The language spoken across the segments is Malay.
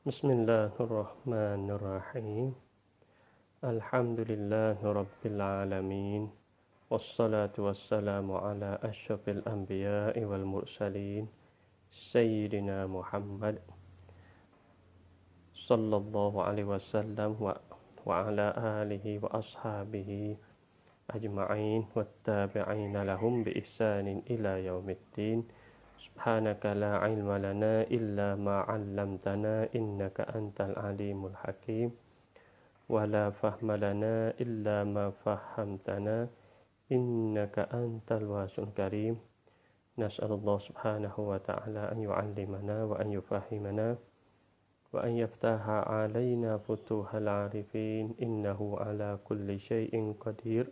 Bismillahirrahmanirrahim. Alhamdulillahi rabbil alamin. Wassalatu wassalamu ala asyrafil anbiya'i wal mursalin Sayyidina Muhammad sallallahu alaihi wasallam wa ala alihi wa ashabihi ajma'in wattabi'ina lahum bi ihsanin ila yaumiddin. Subhanaka la ilma lana illa ma 'allamtana innaka antal alimul hakim wa la fahma lana illa ma fahamtana innaka antal wasi'ul karim. Nas'alullah subhanahu wa ta'ala an yu'allimana wa an yufahimana wa an yaftaha 'alaina futuhal 'arifin innahu ala kulli syai'in qadir.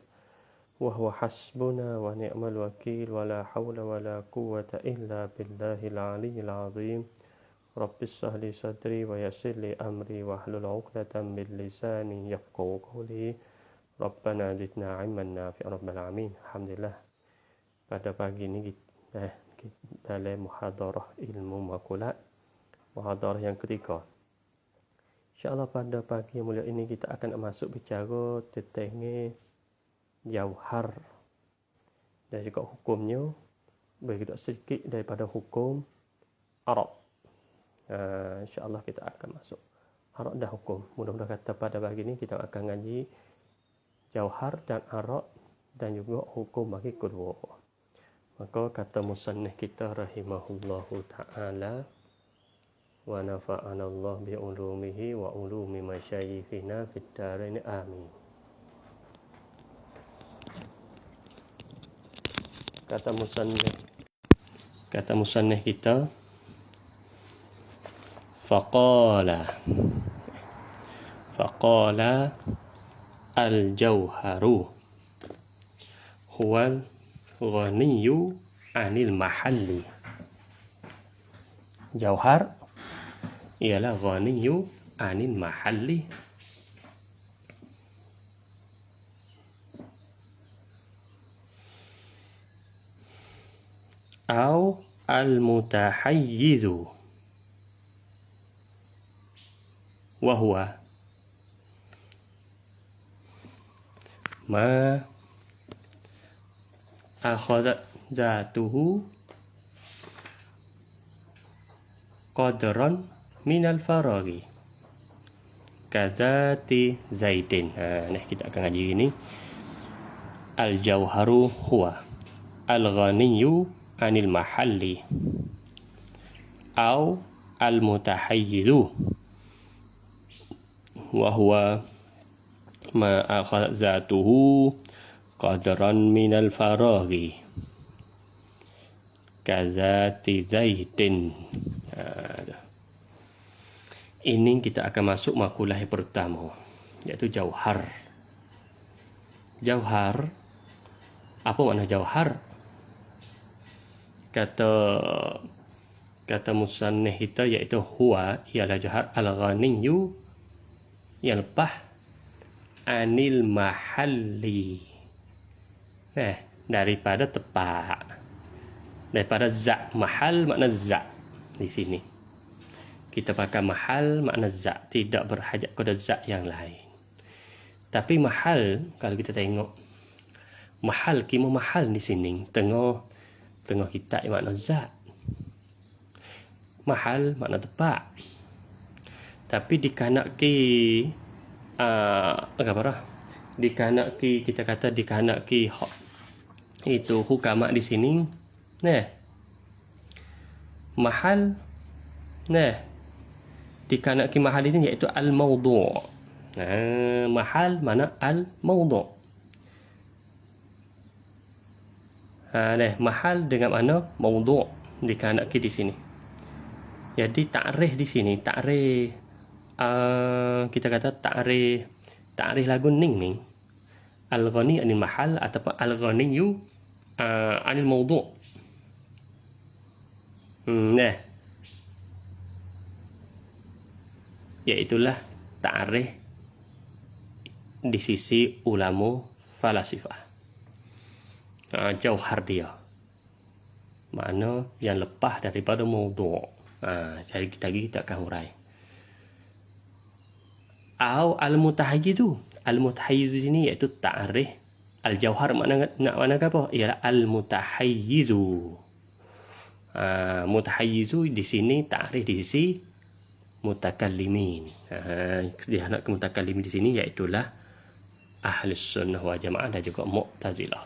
Wa hasbuna wa ni'mal wakil wa la hawla wa la quwwata illa billahil aliyyil azim. Rabbis shrah li sadri wa yassir li amri wa hlul 'uqdatam min lisani yafqahu qawli. Rabbana zidna 'ilman nafi'an rabbal alamin. Alhamdulillah, pada pagi ini kita dalam muhadarah ilmu makulat, muhadarah yang ketiga. InsyaAllah pada pagi yang mulia ini kita akan masuk bicara tentang jauhar dan juga hukumnya, bagi kita sedikit daripada hukum Arab. InsyaAllah kita akan masuk Arab dan hukum. Mudah-mudahan kata pada pagi ini kita akan ngaji jauhar dan Arab dan juga hukum bagi kedua. Maka kata musannif kita rahimahullahu ta'ala, wa nafa'ana Allah bi ulumihi wa ulumi masyayikhina fid darain amin. Kata musannif kita, faqala al-jauharu huwal ghaniyyu 'anil mahalli. Jauhar ialah ghaniyyu 'anil mahalli. Au al-mutahayyizu wa huwa ma akhadhat zatuhu qadran minal faraghi kazati zaidin. Nah, kita akan ngaji ini. Al-jauharu huwa al-ghaniyyu 'anil mahalli au al-mutahayyizu wa huwa ma akhadhat zatuhu qadran minal faraghi kazati zaidin. Ini kita akan masuk makulah yang pertama, iaitu jauhar. Jauhar, apa makna jauhar? Kata musannif kita, iaitu huwa ialah jauhar al-ghaniyyu yang lepas 'anil mahalli, daripada tempat, daripada zat. Mahal makna zat. Di sini kita pakai mahal makna zat, tidak berhajat kepada zat yang lain. Tapi mahal, kalau kita tengok mahal, kima mahal di sini tengah kita makna zat. Mahal makna tempat. Tapi dikanaki dikanaki, kita kata dikanaki itu hukama di sini. Mahal, dikanaki mahal di sini iaitu al-mawdu'. Mahal mana al-mawdu'. Mahal dengan mana mawdu' dikanaki di sini. Jadi ta'rif di sini, ta'rif kita kata ta'rif lagu ning al-ghani anil mahal ataupun al-ghaniyyu anil mawdu'. Iaitulah ta'rif di sisi ulama falasifah. Jauhar dia, makna yang lepas daripada mawdu'. Jadi kita akan hurai. Au al-mutahayyizu. Al-mutahayyizu sini iaitu ta'rif al-jauhar. Makna apa? Ialah al-mutahayyizu. Mutahayyizu di sini ta'rif di sisi mutakallimin. Dia nak ke mutakallimin di sini iaitulah Ahlus Sunnah wal Jamaah dan juga Mu'tazilah.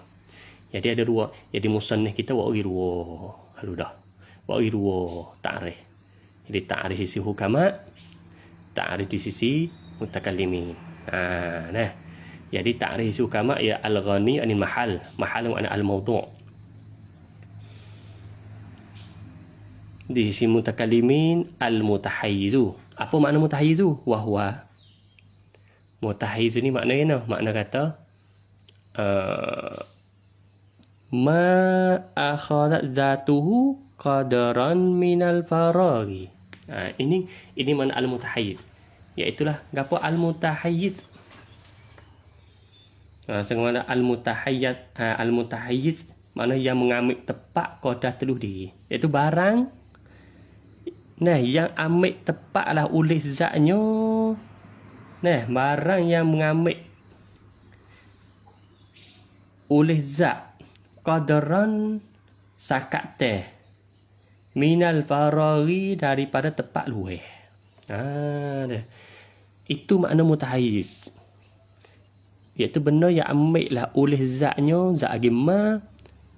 Jadi ada dua. Jadi musannif kita wak dua. Lalu dah. Wak dua ta'rif. Jadi ta'rif di sisi hukama, ta'rif di sisi mutakallimin. Nah. Jadi ta'rif di sisi hukama ia al-ghani anil mahal. Mahal makna al-mawdu'. Di sisi mutakallimin al-mutahayyizu. Apa makna mutahayyizu? Wahwa mutahayyiz ni maknanya makna kata ma akhadhat zatuhu qadaran minal faraghi. Ini makna al-mutahayyiz. Iaitulah gapo al-mutahayyiz. Sebagaimana al-mutahayyiz makna yang mengambil tepat qadar teluh diri. Iaitu barang yang ambil tepatlah oleh zatnya. Barang yang mengambil oleh zat qadaran sakat teh minal faraghi daripada tempat luar. Itu makna mutahayyiz. Iaitu benda yang ambil lah oleh zatnya, zat agama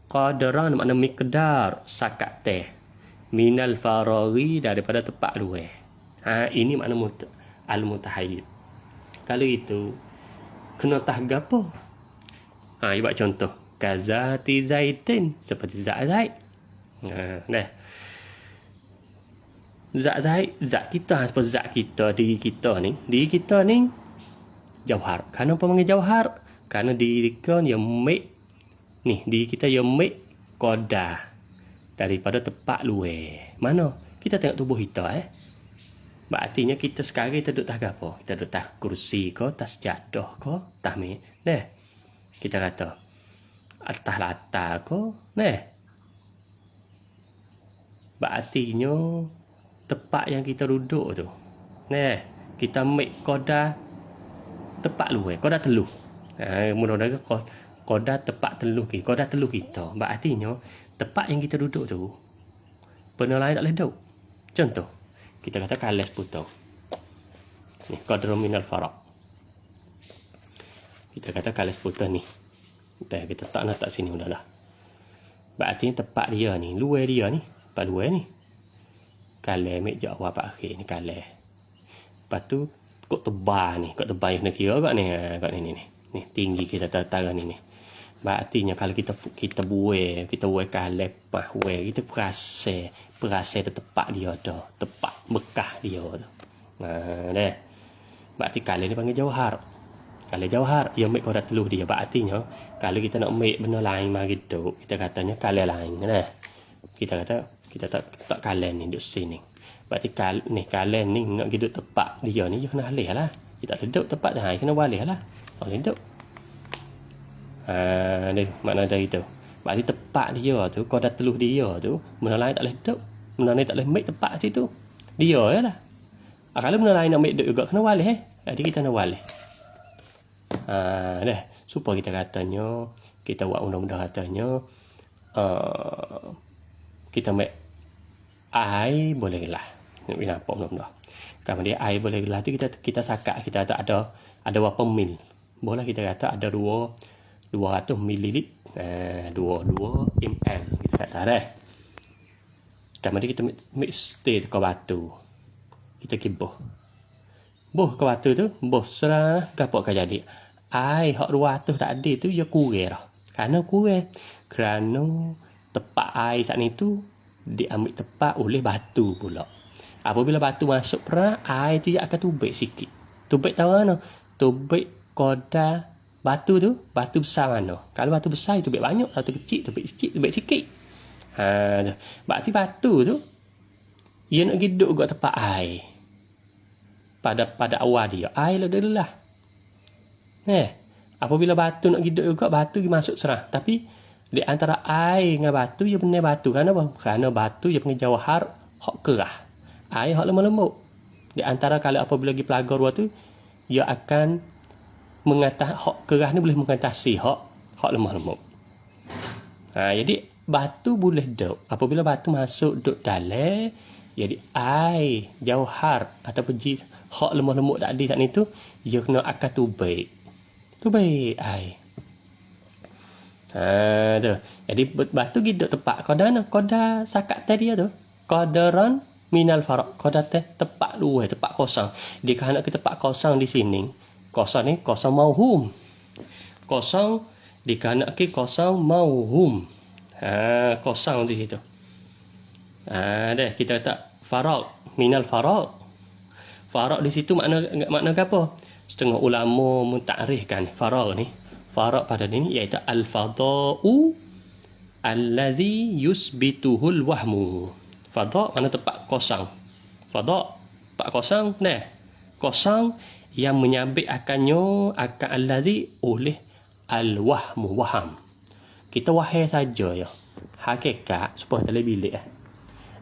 qadaran makna miqdar sakat teh minal faraghi daripada tempat luar. Ini makna al-mutahayyiz. Kalau itu kena tahga apa? Ibarat contoh kazati zaitin, seperti zat zaid. Zat zaid, zat kita seperti zat kita, diri kita ni jauhar. Kenapa panggil jauhar? Karena diri kita yang diri kita yang qadar daripada tempat luar. Mana? Kita tengok tubuh kita Artinya kita sekarang kita duduk atas apa? Kita duduk atas kursi ke, atas jadah ke, atas ni. Kita kata atas latar ke, Artinya tempat yang kita duduk tu. Kita make qadar tempat luar, qadar teluh. Mudah-mudahan qadar tempat teluh kita, qadar teluh kita. Artinya tempat yang kita duduk tu benda lain tak boleh duduk. Contoh kita kata kalas putau. Ni qadar minal faraq. Kita kata kalas putau ni. Kita tak nak sini udahlah. Berarti tempat dia ni, luar dia ni, tempat luar ni. Kalas meja awal pak akhir ni kalas. Lepas tu kok tebal yang kena kira kat ni. Ni tinggi kita tara ni. Berartinya kalau kita buai kalas pas buai kita perasa tempat dia dah, tempat bekah dia tu. Berarti kalas ni panggil jauhar. Kalas jauhar yang ambil qadar teluh dia. Berartinya kalau kita nak ambil benda lain mari duduk, kita katanya kalas lain. Kita kata kita tak kalas ni duduk sini. Berarti kalas ni nak duduk tempat dia ni, dia kena halih lah. Kita tak duduk tempat dia, kena walih lah. Boleh duduk. Ni makna dari tu. Berarti tempat dia tu, qadar teluh dia tu, benda lain tak boleh duduk. Benda lain tak boleh ambil tempat situ. Dia je lah. Kalau benda lain nak ambil duduk juga, kena walih. Jadi kita nak walih. Supaya kita katanya, kita buat undang-undang katanya, kita ambil air boleh lah. Nampak benda-benda. Kemudian air boleh lah tu kita sakat, kita tak ada berapa mil. Boleh kita kata ada 200 ml. 22 ml kita kata dah. Kemudian kita mix ke batu. Kita kibuh. Buh ke batu tu, buh serah gapo ka jadi. Air hak 200 tadi tu dia kurang dah. Kerana tempat air saat ni tu diambil tempat oleh batu pula. Apabila batu masuk perah, air tu dia akan tubik sikit. Tubik tahu mana? Tubik qadar batu tu, batu besar mana? Kalau batu besar tubik banyak, batu kecil tubik sikit. Berarti batu tu ia nak hidup kat tempat air. Pada awal dia, air dulu lah. Apabila batu nak hidup juga, batu dia masuk serah. Tapi di antara air dengan batu, dia benar batu. Kenapa? Kerana batu dia panggil jauhar hak kerah. Air hak lemah-lembut. Di antara kalau apabila pergi pelagar tu, ia akan hak keras ni boleh mengatasi hak lemah lembut. Jadi batu boleh duk. Apabila batu masuk duk dalam, jadi air jauhar ataupun hak lemah lembut tadi kat ni tu, ia kena akan tubaik. Tubaik air. Tu. Jadi batu gitu tepat koda sakat tadi tu. Qadaran minal faraq. Koda tepat luar, tepat kosong. Dia kalau kita tepat kosong di sini, kosong ni kosong mauhum. Kosong dikanak kosong mauhum. Kosong di situ. Dah kita kata faraq, minal faraq. Faraq di situ makna apa? Setengah ulama mentakrifkan faraq ni. Faraq pada ini iaitu al-fadha'u allazi yusbituhul wahmu. Fadha' mana tempat kosong. Fadha' tempat kosong nah. Kosong yang menyabit akan allazi oleh al-wahmu, waham. Kita wahai saja ya. Hakikat supaya dalam bilik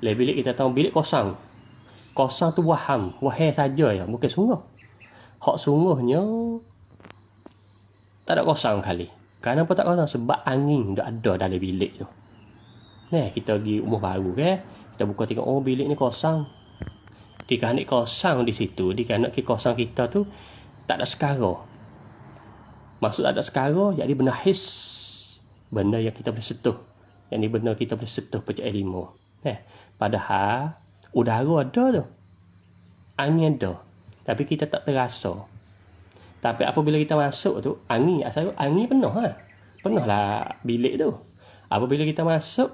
dalam bilik kita tahu bilik kosong. Kosong tu waham, wahai saja ya, bukan sungguh. Hak sungguhnya tak ada kosong kali. Kenapa tak kosong? Sebab angin dah ada dalam bilik tu. Nah, kita pergi rumah baru kita buka tengok, bilik ni kosong. Dikanak kosong di situ, dikanak kosong kita tu tak ada sekara. Maksud tak ada sekara, jadi benda his. Benda yang kita boleh sentuh. Yang ni benda kita boleh sentuh pecah lima. Padahal udara ada tu. Angin ada. Tapi kita tak terasa. Tapi apabila kita masuk tu, angin penuh Penuh lah bilik tu. Apabila kita masuk,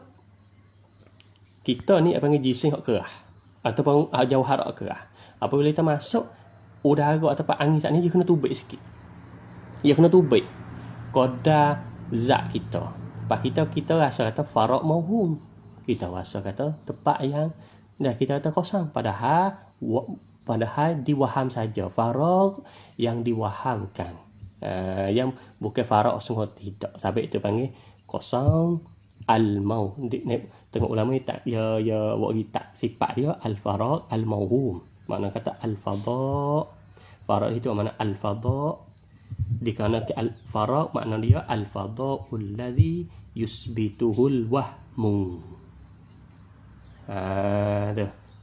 kita ni panggil jisim hak kerah. Ataupun jauhar hak kerah. Apabila kita masuk, udara ataupun angin saat ni dia kena tubik sikit. Dia kena tubik. Koda zat kita. Lepas kita rasa kata faraq mauhum. Kita rasa kata tempat yang dah kita kata kosong. Padahal diwaham saja. Faraq yang diwahamkan. Yang bukan faraq sungguh tidak. Sebab itu panggil kosong al-mau. Tengok ulama ni tak buat tak sifat dia al-faraq al-mauhum. Makna kata al-fadha'. Faraq itu makna al-fadha'. Dikarenakan al-faraq makna dia al-fadha'ul ladzi yusbituhul wahmu.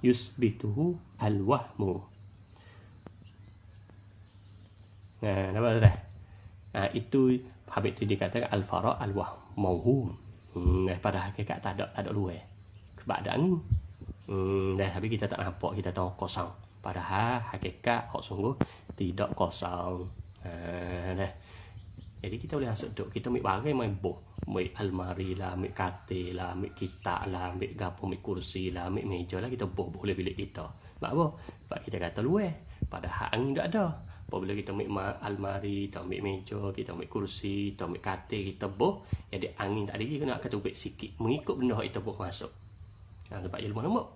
Yusbituhu al-wahmu. Nampak dah? Itu habis tu dikatakan al-faraq al-wahmu. Pada hakikat tak ada luar. Sebab ada angin. Tapi kita tak nampak, kita tahu kosong. Padahal hakikat hak sungguh tidak kosong. Jadi kita boleh masuk duk. Kita ambil barang main boh. Ambil almari lah, ambil katil lah, ambil kitab lah, ambil gapo, ambil kursi lah, ambil meja lah. Kita boh boleh bilik kita. Sebab apa? Sebab kita kata luar. Padahal angin tak ada. Apabila kita ambil almari, kita ambil meja, kita ambil kursi, kita ambil katil, kita boh. Jadi angin tak ada, kita nak tubik sikit. Mengikut benda kita boh masuk. Sebab ilmu nombor.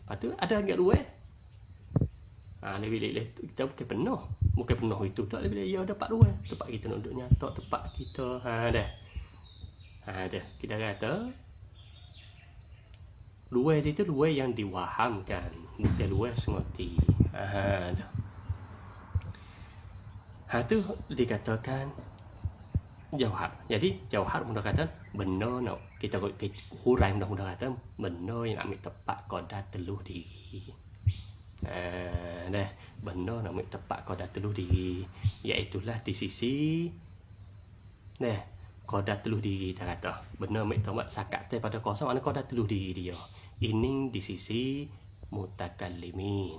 Lepas tu ada agak luar. Bilik kita bukan penuh. Bukan penuh itu tak bila dia dapat luar. Tempat kita nak duduk nyata, tempat kita dah. Kita kata luar itu luar yang diwahamkan, bukan luar semati. Tu dikatakan jauhar. Jadi jauhar mudah kata benda nak kita hurai mudah kata benda yang ambil tempat koda teluh diri. Benda nak ambil tempat koda teluh diri, iaitulah di sisi koda teluh diri kita kata. Benda ambil tempat sakat pada kosong mana koda teluh diri dia. Ini di sisi mutakallimin.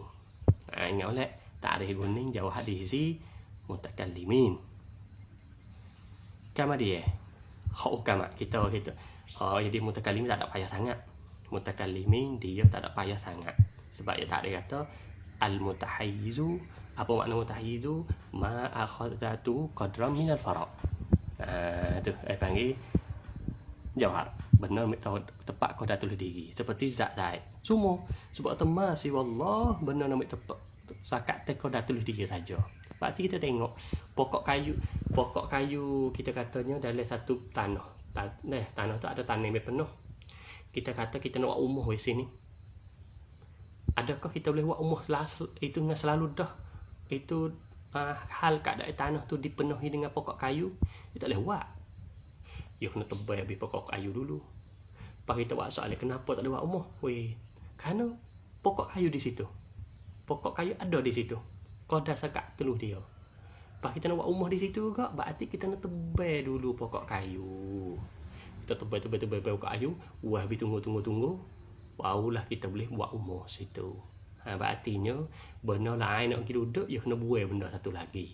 Ingat oleh tarikh kuning jauhar di sisi mutakallimin. Kama dia hak ukama kita. Jadi mutakallimin tak ada payah sangat. Mutakallimin dia tak ada payah sangat. Sebab dia tak ada kata al-mutahayyizu. Apa makna mutahayyizu? Ma akhadatu qadram minal faraq. Tu panggil jauhar. Benar tahu tepat kau dah tulis diri. Seperti zat lain. Semua sebab temasi wallah benar nak tepat sakat kau dah tulis diri saja. Berarti kita tengok pokok kayu kita katanya dalam satu tanah. Tanah tu ada tanah yang penuh. Kita kata kita nak buat rumah di sini. Adakah kita boleh buat rumah itu dengan selalu dah itu hal keadaan tanah tu dipenuhi dengan pokok kayu, dia tak boleh buat. Dia kena tebal habis pokok kayu dulu. Lepas kita buat soalan, kenapa tak ada buat rumah? Kerana pokok kayu di situ. Pokok kayu ada di situ. Kau dah sekat teluh dia. Lepas kita nak buat rumah di situ juga, berarti kita nak tebal dulu pokok kayu. Kita tebal pokok kayu, habis tunggu. Barulah kita boleh buat rumah situ. Berartinya benda lain nak pergi duduk, dia kena buat benda satu lagi.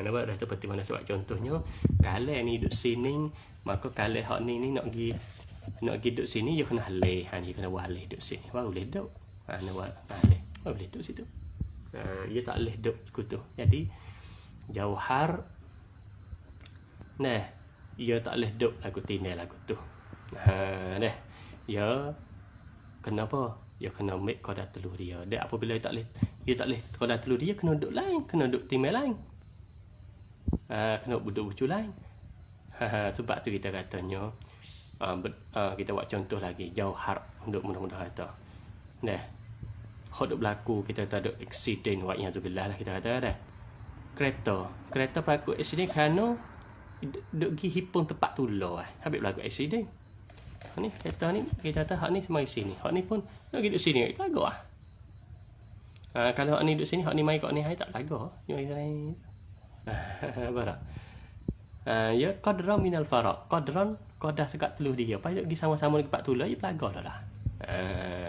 Nampak dah seperti mana sebab contohnya, kalau ni duduk sini, maka kalau hak ni nak pergi duduk sini, dia kena halih. Dia kena buat halih duduk sini. Baru boleh duduk. Nak buat halih. Baru boleh duduk situ. Dia tak boleh duduk kutu. Jadi jauhar dia tak boleh duduk lagu tinel lagu tu. Dia kenapa? Dia kena make kodah telur dia. Dan apabila dia tak boleh kodah telur dia, kena duduk lain, kena duduk timel lain. Kena duduk bucu lain. Sebab tu kita katanya, kita buat contoh lagi, jauhar untuk mudah-mudah kata. Hak duk berlaku, kita tak ada accident, wa'iyadzubillah lah kita kata dah. Kereta berlaku accident kerana duk pergi hipung tempat tular. Habis berlaku accident. Ni kereta ni kita kata hak ni mai sini, hak ni pun nak duduk sini lagu kalau hak ni duduk sini, hak ni mai kat ni tak lagu ni mai apa ya qadran minal faraq, qadran qadah sekat teluh dia pas duk pergi sama-sama dekat tempat tular, dia pelaga dah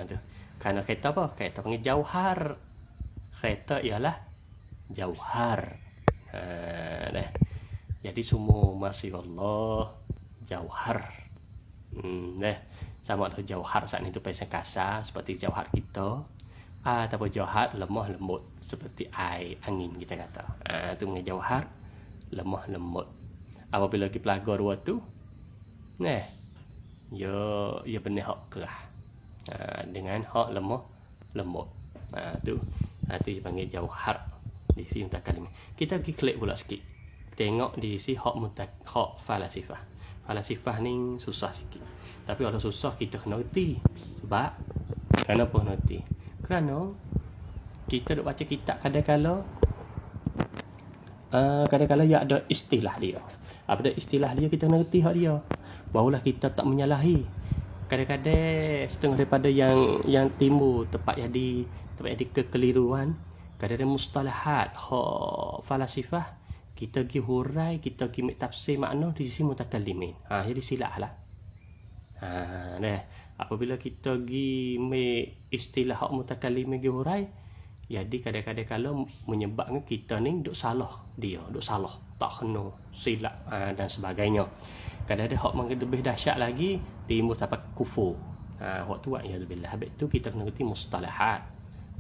tu. Kerana kereta apa? Kereta panggil jauhar. Kereta ialah jauhar. Jadi semua masih Allah jauhar. Sama ada jauhar saat itu pasal kasar seperti jauhar kita, ataupun jauhar lemah lembut seperti air angin kita kata. Itu mengenai jauhar lemah lembut. Apabila kita pelagar dua tu, ia benar hak kerah dengan hak lemah lembut. Tu dipanggil jauhar di sini mutakalim. Kita pergi klik pula sikit. Tengok di sisi hak falasifah. Falasifah ni susah sikit. Tapi kalau susah kita kena reti. Sebab kenapa kena reti? Kerana kita duk baca kitab kadang-kala ya ada istilah dia. Apabila istilah dia kita kena reti hak dia. Barulah kita tak menyalahi. Kadang-kadang setengah daripada yang timbul tempat jadi kekeliruan, kadang-kadang mustalahat hak falasifah kita pergi hurai, kita pergi tafsir makna di sisi mutakallimin. Jadi silaplah. Apabila kita pergi istilah hak mutakallimin pergi hurai, jadi kadang-kadang kalau menyebabkan kita ni duk salah dia, duk salah, tak kena silap dan sebagainya. Kadang-kadang hak makin lebih dahsyat lagi, timbul sampai kufur. Waktu wa'iyadzubillah. Habis tu kita kena ngerti mustalahat.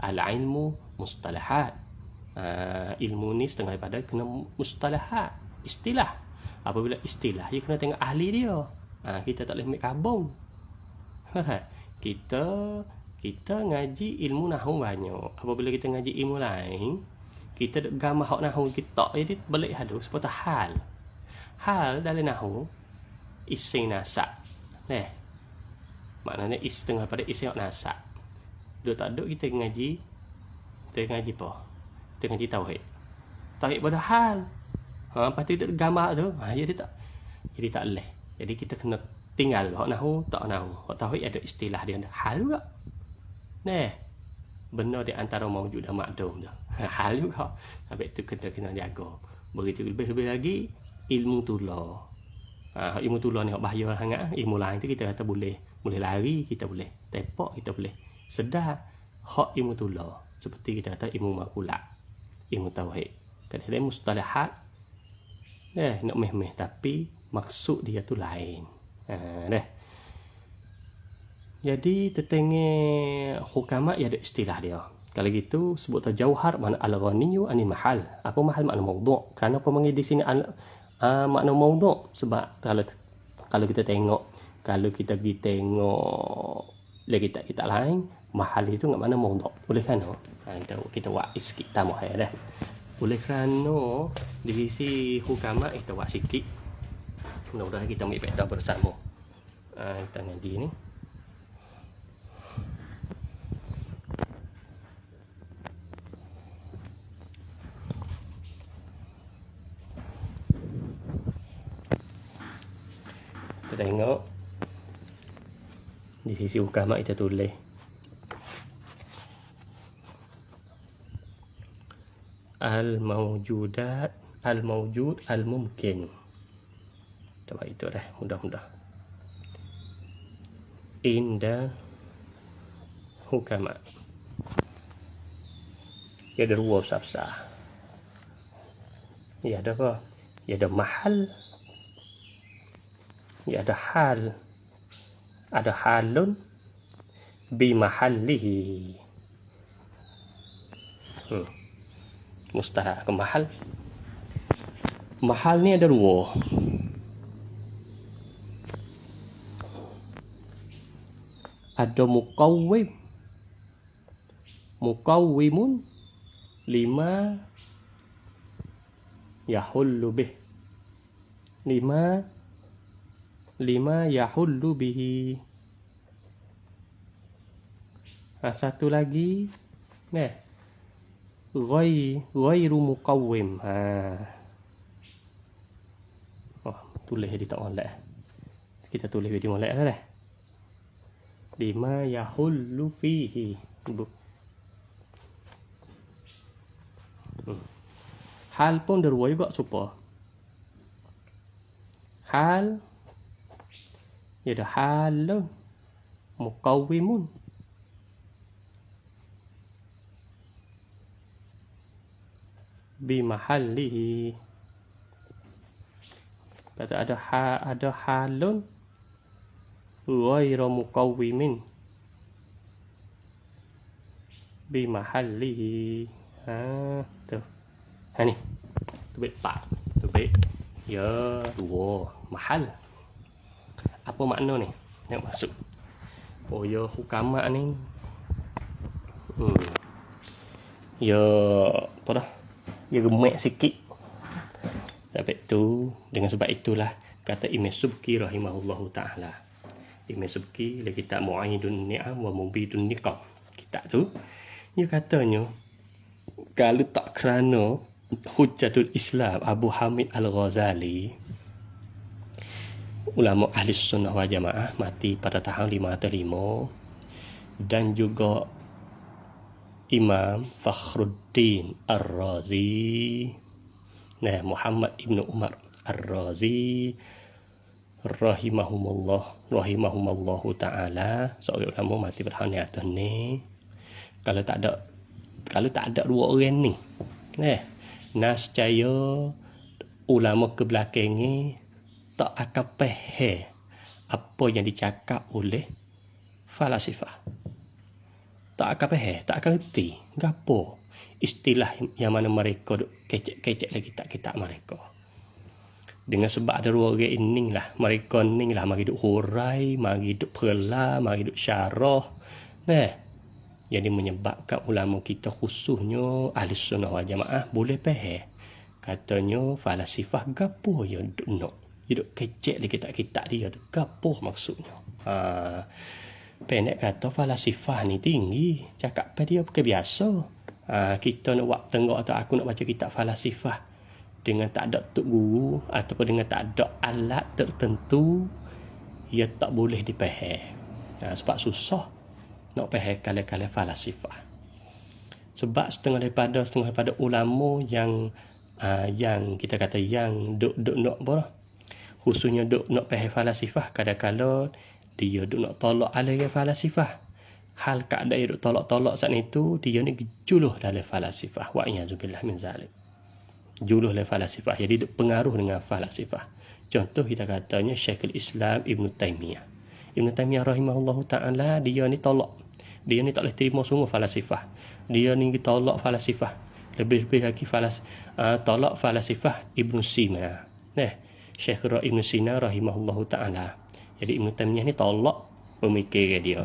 Al-ilmu mustalahat. Ilmu ni setengah daripada kena mustalahat, istilah. Apabila istilah, dia kena tengok ahli dia. Kita tak boleh ambil kabung. Kita ngaji ilmu nahwu banyak. Apabila kita ngaji ilmu lain, kita duk gambar hak nahwu kita, jadi balik hadu seperti hal dalam nahwu isim nasab. Maknanya setengah pada isim nasab. Duk tak duk kita ngaji apa? Kita ngaji tauhid pada hal. Lepas tu gambar tu, jadi tak leh. Jadi kita kena tinggal hak nahwu, tak nahwu. Hak tauhid ada istilah dia, ada hal juga. Benda di antara maujud dan makdum tu. Hal juga. Habis tu kena jaga. Begitu lebih lagi ilmu tular. Ilmu tular ni hak bahaya sangat. Ilmu lain tu kita kata boleh lari, kita boleh tepak, kita boleh sedar. Hak ilmu tular seperti kita kata ilmu makulat, ilmu tauhid. Kadang-kadang mustalahat nak meh-meh tapi maksud dia tu lain. Jadi tetengah hukama ada istilah dia. Kalau gitu sebut jauhar mana al-ghaniyyu anil mahal. Apa mahal makna maudhu'? Kenapa panggil di sini makna maudhu'? Sebab kalau kita tengok, kalau kita pergi tengok lagi kitab lain, mahal itu enggak mana maudhu'. Oleh kerana kita buat sikit tambah dah. Oleh kerana di sisi hukama kita buat sikit. Mudah-mudahan kita ambil faedah bersama. Kita ngaji ni. Kita tengok di sisi ukama kita tulis al-mawjudat al-mawjud al-mumkin. Coba itu dah, mudah-mudah. Inda hukama. Ya ada dua sabsa. Ya ada apa? Ya ada mahal. Ya ada hal. Ada halun bi mahallihi. Mustahak ke mahal. Mahal ni ada dua. Ada muqawwim. Muqawwimun lima yahullu bih. Lima yahullu bihi. Satu lagi. Ghairu muqawwim. Tulis dia tak molek. Kita tulis dia molek lah. Lima yahullu fihi. Hal pun derwa juga supa. Hal ya ada hal muqawwimun. Bi mahallihi. Kata ada halun ghairu muqawwimin bi mahallihi. Tu. Ni. Tu baik tak. Tu baik. Ya, dua mahal. Apa makna ni? Yang maksud. Oh ya hukama ni. Ya apa dah? Ya gemek sikit. Sampai tu, dengan sebab itulah kata Imam Subki rahimahullahu ta'ala. Imam Subki dalam kitab Mu'aidun Ni'am wa Mubidun Niqam. Kitab tu, dia katanya, kalau tak kerana Hujjatul Islam Abu Hamid Al-Ghazali, ulama ahli sunnah wal jamaah, mati pada tahun 505, dan juga Imam Fakhruddin Ar-Razi, Muhammad Ibn Umar Ar-Razi rahimahumallahu ta'ala, seorang ulama mati pada tahun atas ni. Kalau tak ada dua orang ni, nascaya ulama ke belakang ni tak akan faham apa yang dicakap oleh falasifah. Tak akan faham, tak akan reti gapo istilah yang mana mereka kecek-kecek lagi kitab mereka. Dengan sebab ada dua orang ini lah, mereka ni lah mari duk hurai, mari duk perla, mari duk syarah. Jadi menyebabkan ulama kita khususnya ahli sunnah wal jamaah boleh faham. Katanya falasifah gapo yang duk nak. Dia duk kecek lagi kitab dia tu. Gapo maksudnya? Pendek kata falasifah ni tinggi. Cakap pada dia bukan biasa. Kita nak buat tengok atau aku nak baca kitab falasifah dengan tak ada tok guru ataupun dengan tak ada alat tertentu, ia tak boleh dipaham. Sebab susah nak faham kala-kala falasifah. Sebab setengah daripada ulama yang kita kata yang duk nak apa, khususnya duk nak faham falasifah, kadang-kala dia duk nak tolak aliran falasifah. Hal keadaan duk tolak-tolak saat itu, dia ni juluh dalam falasifah. Wa a'udzubillah min zalik. Juluh dalam falasifah. Jadi duk pengaruh dengan falasifah. Contoh kita katanya Syekhul Islam Ibn Taymiyah. Ibn Taymiyah rahimahullahu ta'ala, dia ni tolak. Dia ni tak boleh terima sungguh falasifah. Dia ni tolak falasifah. Lebih-lebih lagi tolak falasifah Ibn Sina. Syekh Ibn Sina rahimahullahu ta'ala. Jadi Ibn Taymiyah ni tolak pemikiran dia.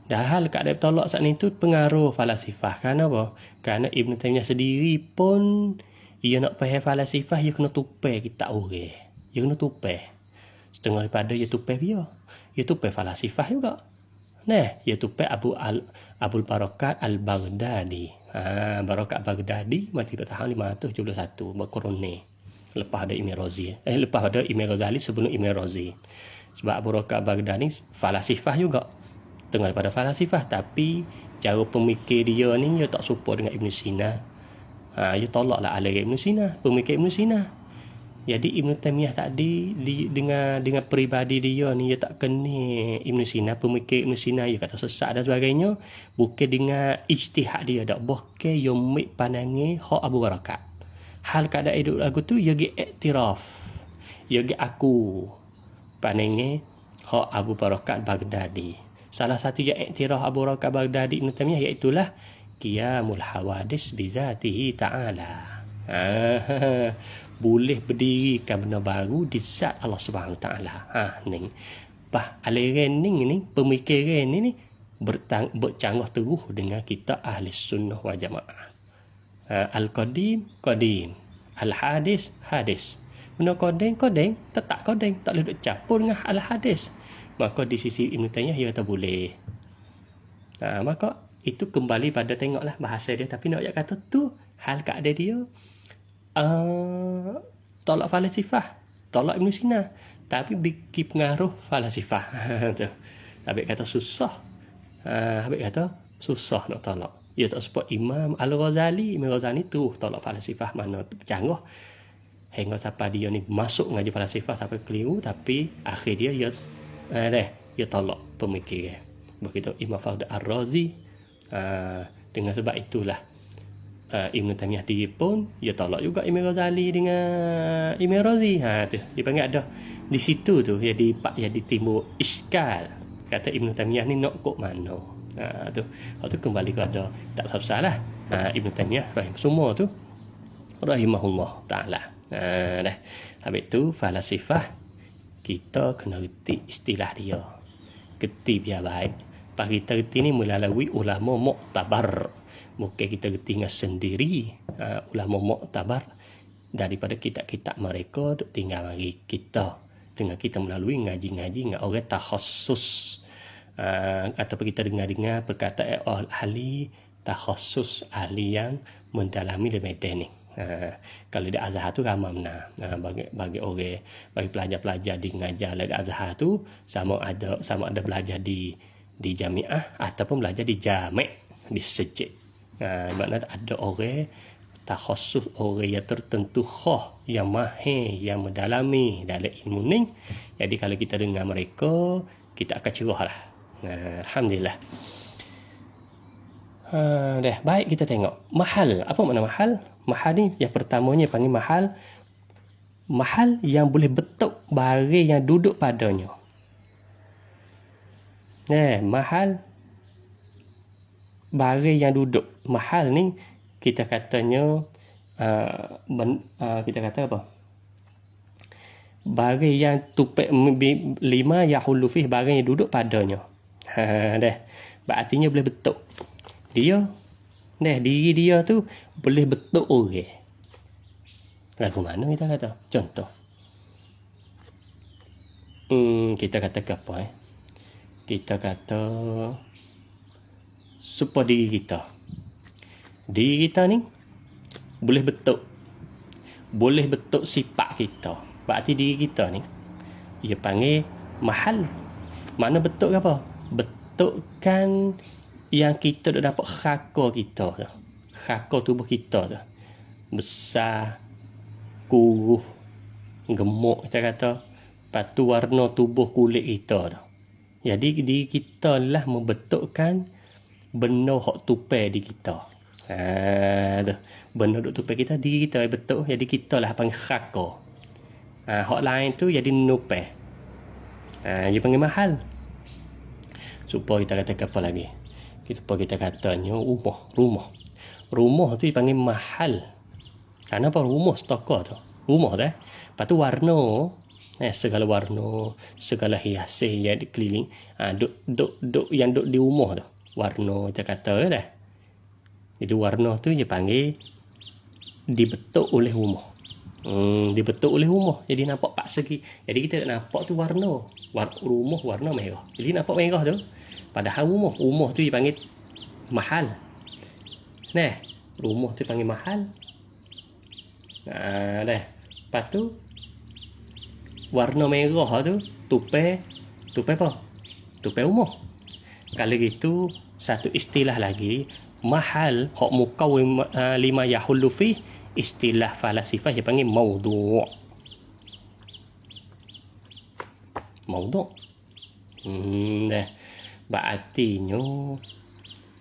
Dah hal keadaan tolak saat itu pengaruh falasifah. Kerana apa? Kerana Ibn Taymiyah sendiri pun ia nak faham falasifah, ia kena tupai kitab orang. Ia kena tupai. Setengah daripada ia tupai dia. Ia tupai falasifah juga. Ia tupai Abul Barakat Al-Baghdadi. Barakat Baghdadi mati pada tahun 571 berkorone. lepas ada Imam Razi. Lepas ada Imam Ghazali sebelum Imam Razi. Sebab Abu Raqat Baghdadi falasifah juga. Tengah daripada falasifah, tapi cara pemikir dia ni dia tak serupa dengan Ibn Sina. Dia tolaklah aliran Ibn Sina, pemikir Ibn Sina. Jadi Ibn Taimiyah tadi dengan peribadi dia ni, dia tak kena Ibn Sina, pemikir Ibn Sina, dia kata sesat dan sebagainya, bukan dengan ijtihad dia dak, bukan dia mik pandangi hak Abu Raqat. Hal keadaan hidup lagu tu dia gi iktiraf, dia gi aku pandangi hak Abu Raqat Baghdadi. Salah satu yang iktiraf Abu Raqat Baghdadi Ibn Taimiyah iaitulah qiyamul hawadis bizatihi ta'ala. Boleh berdirikan benda baru di zat Allah Subhanahu Wa Taala. Ni. Aliran ni pemikiran ni bercanggah teguh dengan kita ahli sunnah wal jamaah. Al-qadim qadim, al-hadis hadis. Benda qadim tetap qadim, tak boleh duk campur dengan al-hadis. Maka di sisi Ibn Taimiyah dia kata boleh. Maka itu kembali pada tengoklah bahasa dia, tapi nak kata tu hal keadaan dia tolak falasifah, tolak Ibn Sina, tapi bikin pengaruh falasifah. Tu. Habis kata susah. Habis kata susah nak tolak. Dia tak sebut Imam Al-Ghazali, Imam Ghazali tu tolak falasifah mana canggah. Hingga sampai dia ni masuk ngaji falasifah sampai keliru, tapi akhir dia dia tolak pemikiran. Begitu Imam Fakhr Ar-Razi. Dengan sebab itulah Ibn Taimiyah dia pun dia tolak juga Imam Ghazali dengan Imam Razi. Tu dipanggil ada di situ tu jadi timbul iskal. Kata Ibn Taimiyah ni nak kok mana. Tu kembali kepada tak salah. Ibn Taimiyah semua tu rahimahullah taala. Habis tu falasifah kita kena reti istilah dia. Kerti biar baik. Pak kita reti ni melalui ulama muktabar. Mungkin kita reti dengan sendiri ulama muktabar daripada kitab-kitab mereka tinggal bagi kita dengan kita melalui ngaji-ngaji dengan orang takhassus ataupun kita dengar-dengar perkataan ahli takhassus, ahli yang mendalami di medan ni. Kalau di Azhar tu ramai benar. Bagi orang, bagi pelajar-pelajar di ngajar di Azhar tu sama ada belajar di jamiah ataupun belajar di jami' di masjid. Maknanya ada orang takhassus, orang yang tertentu yang mahir, yang mendalami dalam ilmu ni. Jadi kalau kita dengar mereka, kita akan cerahlah. Alhamdulillah. Baik, kita tengok mahal. Apa makna mahal? Mahal ni yang pertamanya panggil mahal. Mahal yang boleh betuk barang yang duduk padanya. Mahal barang yang duduk. Mahal ni kita katanya kita kata apa? Barang yang tupai lima yahulu fih, barang yang duduk padanya. Artinya boleh betuk. Diri dia tu boleh betuk orang. Lagu mana kita kata? Contoh. Kita kata apa? Kita kata supaya diri kita. Diri kita ni boleh betuk. Boleh betuk sifat kita. Berarti diri kita ni dia panggil mahal. Mana betuk apa? Betukkan yang kita dah dapat khakar kita tu. Khakar tubuh kita tu. Besar, kuruh, gemuk kita kata. Lepas tu warna tubuh kulit kita tu. Jadi diri kita lah membentukkan benda hak tupai di kita. Tu. Benda duk tupai kita, diri kita betul. Jadi kita lah panggil khakar. Hak lain tu jadi nupai. Dia panggil mahal. Supaya kita kata apa lagi? Supaya kita katanya rumah. Rumah tu dipanggil mahal. Kenapa rumah stokor tu? Rumah tu. Lepas tu warna. Segala warna, segala hiasan yang dikeliling, yang duk di rumah tu. Warna kita kata dah. Jadi warna tu dia panggil dibetuk oleh rumah. Dibetuk oleh rumah. Jadi nampak pak segi. Jadi kita nak nampak tu warna. Rumah warna merah. Jadi nampak merah tu. Padahal rumah tu dipanggil mahal. Rumah tu dipanggil mahal. Lepas tu warna merah tu tupai apa? Tupai umur. Kalau gitu satu istilah lagi, mahal hak mukawwim lima yahullu fi, istilah falasifah dia panggil maudhu'. Maudhu'. Dah. Berartinya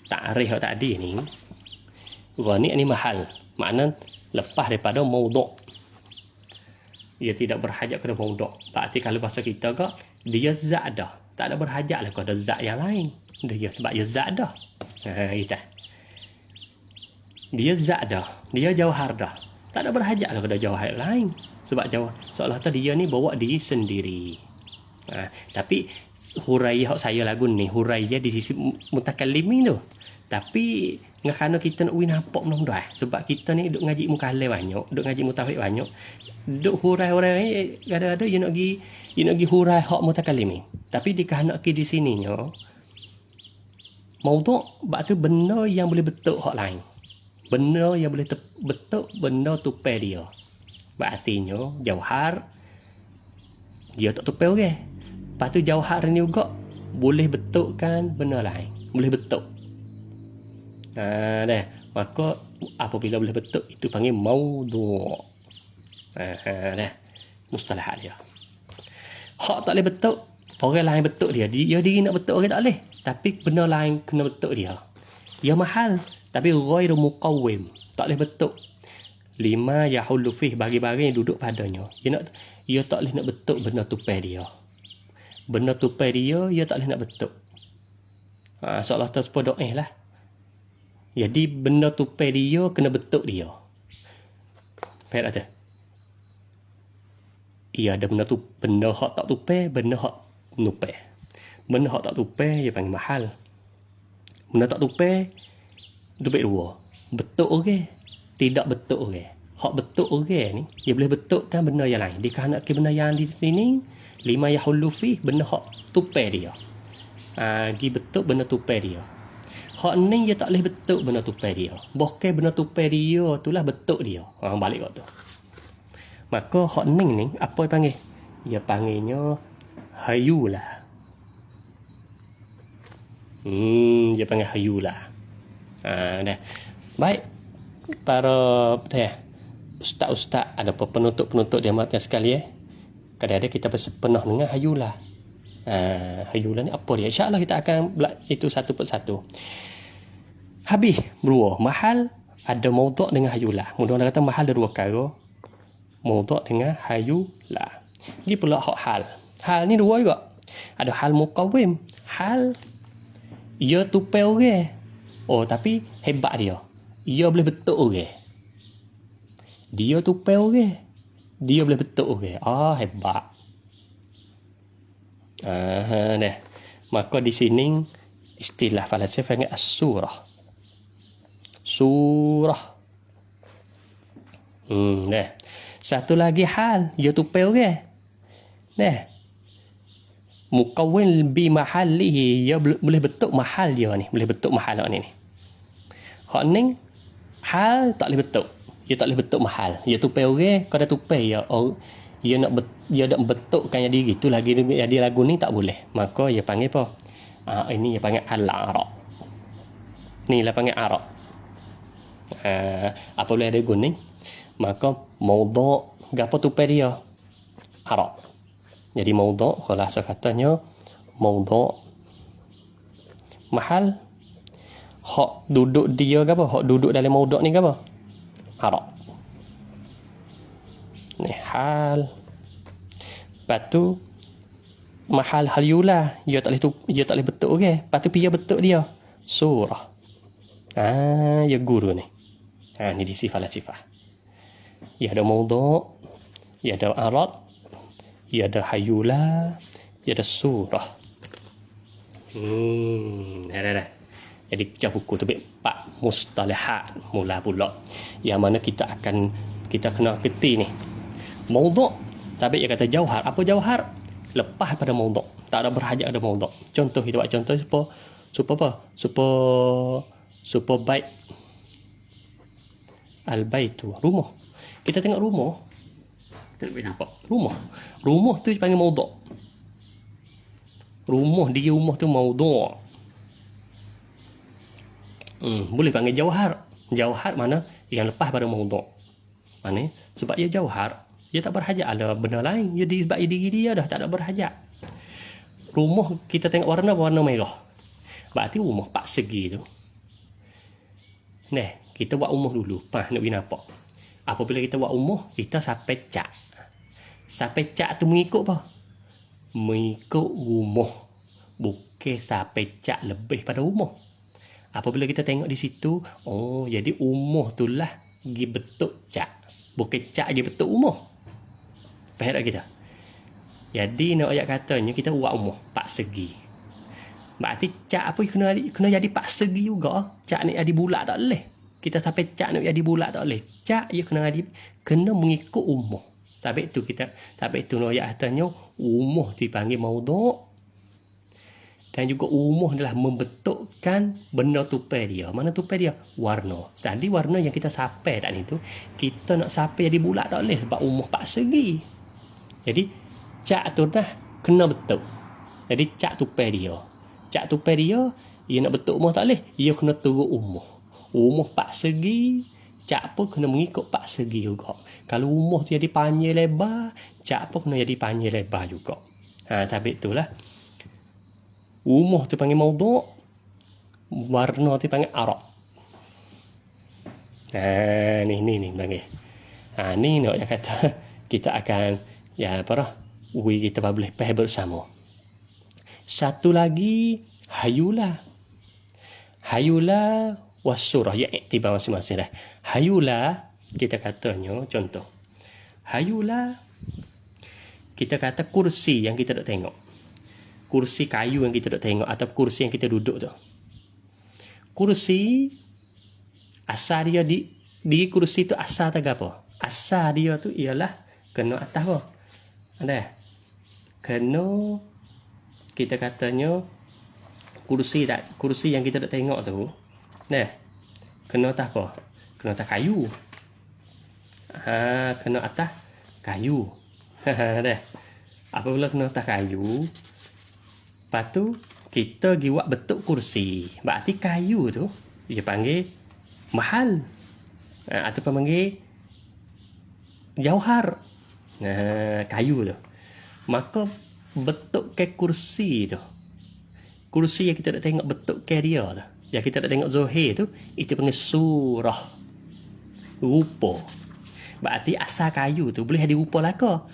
ta'rif tadi ni ghani ni mahal. Makna lepas daripada maudhu'. Dia tidak berhajat kepada maudhu'. Berarti kalau bahasa kita ke, dia zat dah. Tak ada berhajat lah kepada zat yang lain. Dia sebab dia zat dah. Kita. Dia zat dah. Dia jauhar dah. Tak ada berhajat lah kepada jauhar lain. Sebab seolah-olah dia ni bawa diri sendiri. Tapi huraiyah saya lagu ni, huraiyah di sisi mutakallimin tu. Tapi kerana kita nak nampak benda sebab kita ni duk ngaji mukalim banyak, duk ngaji mutafik banyak, duk hurai-hurai kadang-kadang dia nak pergi hurai hak mutakallimin. Tapi dikahanaki di sininya maudhu' berarti benda yang boleh betul hak lain. Benda yang boleh betul benda tupai dia. Berartinya jauhar dia tak tupai orang. Lepas tu jauhar ni juga boleh betulkan benda lain. Boleh betul. Dah. Maka apabila boleh betul itu panggil maudhu'. Dah. Mustalah dia. Hak tak boleh betul, orang lain betul dia. Dia diri nak betul orang tak boleh. Tapi benda lain kena betul dia. Dia mahal tapi ghairu muqawwim. Tak boleh betul. Lima yahullu fih, bagi-bagi yang duduk padanya. Dia tak boleh nak betul benda tupai dia. Benda tupai dia tak boleh nak betul. Seolah tu sepuluh doa lah. Jadi benda tupai dia kena betul dia. Faham tak? Ia ada benda hak tak tupai, benda hak nupai. Benda hak tak tupai dia panggil mahal. Benda tak tupai dubik dua. Betul orang, tidak betul orang. Hak betul orang ni dia boleh betulkan benda yang lain. Dikahanaki benda yang di sini lima yahullu fi, benda hak tupai dia. Dia betul benda tupai dia. Hak ni dia tak boleh betul benda tupai dia. Bahkan benda tupai dia itulah betul dia. Balik kat tu. Maka hak ni apa dia panggil? Dia panggilnya hayulah. Dia panggil hayulah. Dah. Baik. Para ustaz-ustaz ada penutup-penutup dia mati sekali kadang-kadang kita penuh dengan hayulah. Hayulah ni apa dia? InsyaAllah kita akan itu satu persatu. Habis dua. Mahal ada maudhu' dengan hayulah. Mudah-mudahan kata mahal ada dua perkara. Maudhu' dengan hayulah. Dia pula hak hal. Hal ni dua juga. Ada hal muqawwim. Hal ia tupai orang. Tapi hebat dia. Ia boleh betul orang. Dia tupai orang. Dia boleh betul orang. Hebat. Dah. Maka di sini istilah falasifah panggil as-surah. Surah. Dah. Satu lagi hal, dia tupai orang. Dah. Mukawwin bi mahallihi, dia boleh betul mahal dia ni, boleh betul mahal ni. Hak ni hal tak boleh betul. Dia tak boleh betul mahal. Dia tupai orang, kalau tupai dia nak betulkan diri tu lagi dia lagu ni tak boleh. Maka dia panggil apa? Ini dia panggil al-araq. Ni lah panggil araq. Apabila ada guna maka maudhu' gapo tupai dia? Araq. Jadi maudhu' kalau asal katanya maudhu' mahal. Hak duduk dia ke apa? Hak duduk dalam maudhu' ni ke apa? Araq. Ni hal. Lepas tu mahal hayulah. Dia tak boleh betul orang. Lepas tu dia betul dia. Surah. Ya guru ni. Ni di sifat-sifat. Ya ada maudhu', ya ada araq, ya ada hayulah, ya ada surah. Dah. Jadi kita buku tu empat mustalahat mula pula. Yang mana kita kena kerti ni. Maudhu', tapi dia kata jauhar. Apa jauhar? Lepas pada maudhu'. Tak ada berhajat ada maudhu'. Contoh kita buat contoh supaya bait. Al-baitu, rumah. Kita tengok rumah. Tak boleh nampak. Rumah tu dipanggil maudhu'. Rumah tu maudhu'. Boleh panggil jauhar. Jauhar mana yang lepas pada maudhu'. Mana? Sebab dia jauhar, dia tak berhajat ada benda lain. Dia sebab diri dia dah tak ada berhajat. Rumah kita tengok warna merah. Berarti rumah 4 segi tu. Nah, kita buat rumah dulu. Nak pergi nampak. Apabila kita buat rumah, kita sampai cat. Sampai cat tu mengikut apa? Mengikut rumah. Bukan sampai cat lebih pada rumah. Apabila kita tengok di situ, oh, jadi rumah tu lah pergi bentuk cat. Bukan cat pergi bentuk rumah. Faham tak kita? Jadi nak ayat katanya kita buat rumah 4 segi. Berarti cat apa kena jadi 4 segi juga. Cat ni jadi bulat tak boleh. Kita sampai cat nak jadi bulat tak boleh. Cat dia kena mengikut rumah. Sampai itu nak ayat katanya rumah dipanggil maudhu'. Dan juga rumah adalah membentukkan benda tupai dia. Mana tupai dia? Warna. Jadi warna yang kita sapai tak ni tu, kita nak sapai jadi bulat tak boleh sebab rumah 4 segi. Jadi cat tu dah kena bentuk. Jadi cat tupai dia. Cat tupai dia nak bentuk rumah tak boleh. Dia kena turut rumah. Rumah 4 segi, cat pun kena mengikut 4 segi juga. Kalau rumah tu jadi panjang lebar, cat pun kena jadi panjang lebar juga. Tapi itulah. Rumah tu panggil maudhu', warna tu panggil arak. Ni panggil. Ni nak yang kata kita akan kita boleh faham bersama. Satu lagi hayula. Hayula wasurah, ya iktibar masing-masing dah. Hayula kita katanya contoh. Hayula kita kata kursi yang kita nak tengok. Kursi kayu yang kita duk tengok atau kursi yang kita duduk tu. Kursi asal dia di kursi tu asal tak apa? Asal dia tu ialah kena atas apa? Ada? Kena kita katanya kursi yang kita duk tengok tu. Nah. Kena atas apa? Kena atas kayu. Kena atas kayu. Ada? Apabila kena atas kayu, lepas tu, kita pergi buat bentuk kursi. Berarti kayu tu, dia panggil mahal. Ataupun panggil jauhar. Kayu tu. Maka, bentuk ke kursi tu. Kursi yang kita nak tengok bentuk ke dia tu. Yang kita nak tengok zohir tu, itu panggil surah. Rupa. Berarti asal kayu tu boleh jadi rupa laka.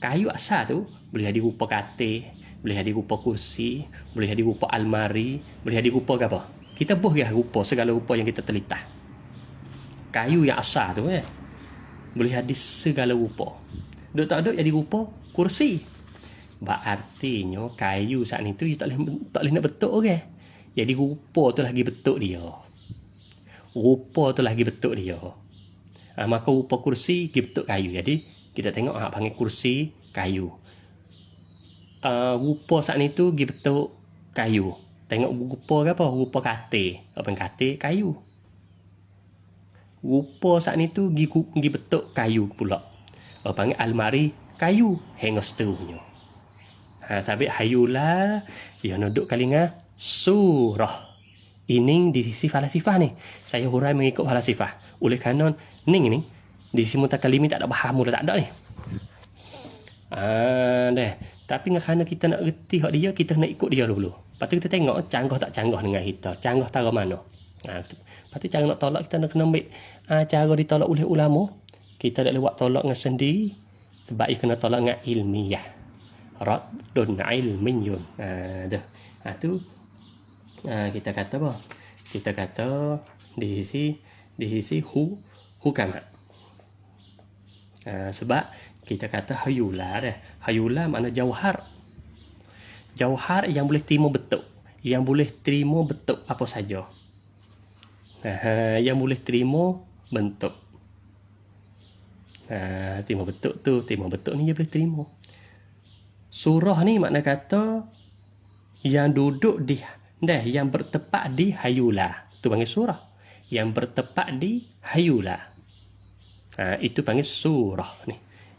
Kayu asal tu boleh jadi rupa katil. Boleh jadi rupa kursi, boleh jadi rupa almari, boleh jadi rupa apa? Kita boleh rupa segala rupa yang kita telitah. Kayu yang asal tu boleh jadi segala rupa. Duk tak duk jadi rupa kursi. Berartinya kayu saat ni tu tak boleh nak bentuk orang. Jadi rupa tu lagi bentuk dia. Rupa tu lagi bentuk dia. Maka rupa kursi pergi bentuk kayu. Jadi kita tengok panggil kursi kayu. Rupa saat ni tu pergi bentuk kayu. Tengok rupa ke apa? Rupa katil. Apa yang katil? Kayu. Rupa saat ni tu pergi bentuk kayu pula. Panggil almari kayu. Hingga seterusnya. Sabit hayula. Dia duduk kali dengan surah. Ini di sisi falasifah ni. Saya hurai mengikut falasifah. Oleh kerana ni di sisi mutakallimin tak ada baham mula tak ada ni. Tapi kerana kita nak reti hak dia, kita nak ikut dia dulu. Lepas tu kita tengok canggah tak canggah dengan kita. Canggah tara mana. Lepas tu cara nak tolak, kita nak kena ambil cara ditolak oleh ulama. Kita tak boleh buat tolak dengan sendiri. Sebab ia kena tolak dengan ilmiah. Raddun ilmiyun. Tu kita kata apa? Kita kata di sisi hukama. Sebab kita kata hayula dah. Hayula makna jauhar. Jauhar yang boleh terima bentuk. Yang boleh terima bentuk apa saja. Yang boleh terima bentuk. Terima bentuk ni dia boleh terima. Surah ni makna kata yang duduk yang bertepat di hayula. Itu panggil surah. Yang bertepat di hayula. Itu panggil surah ni.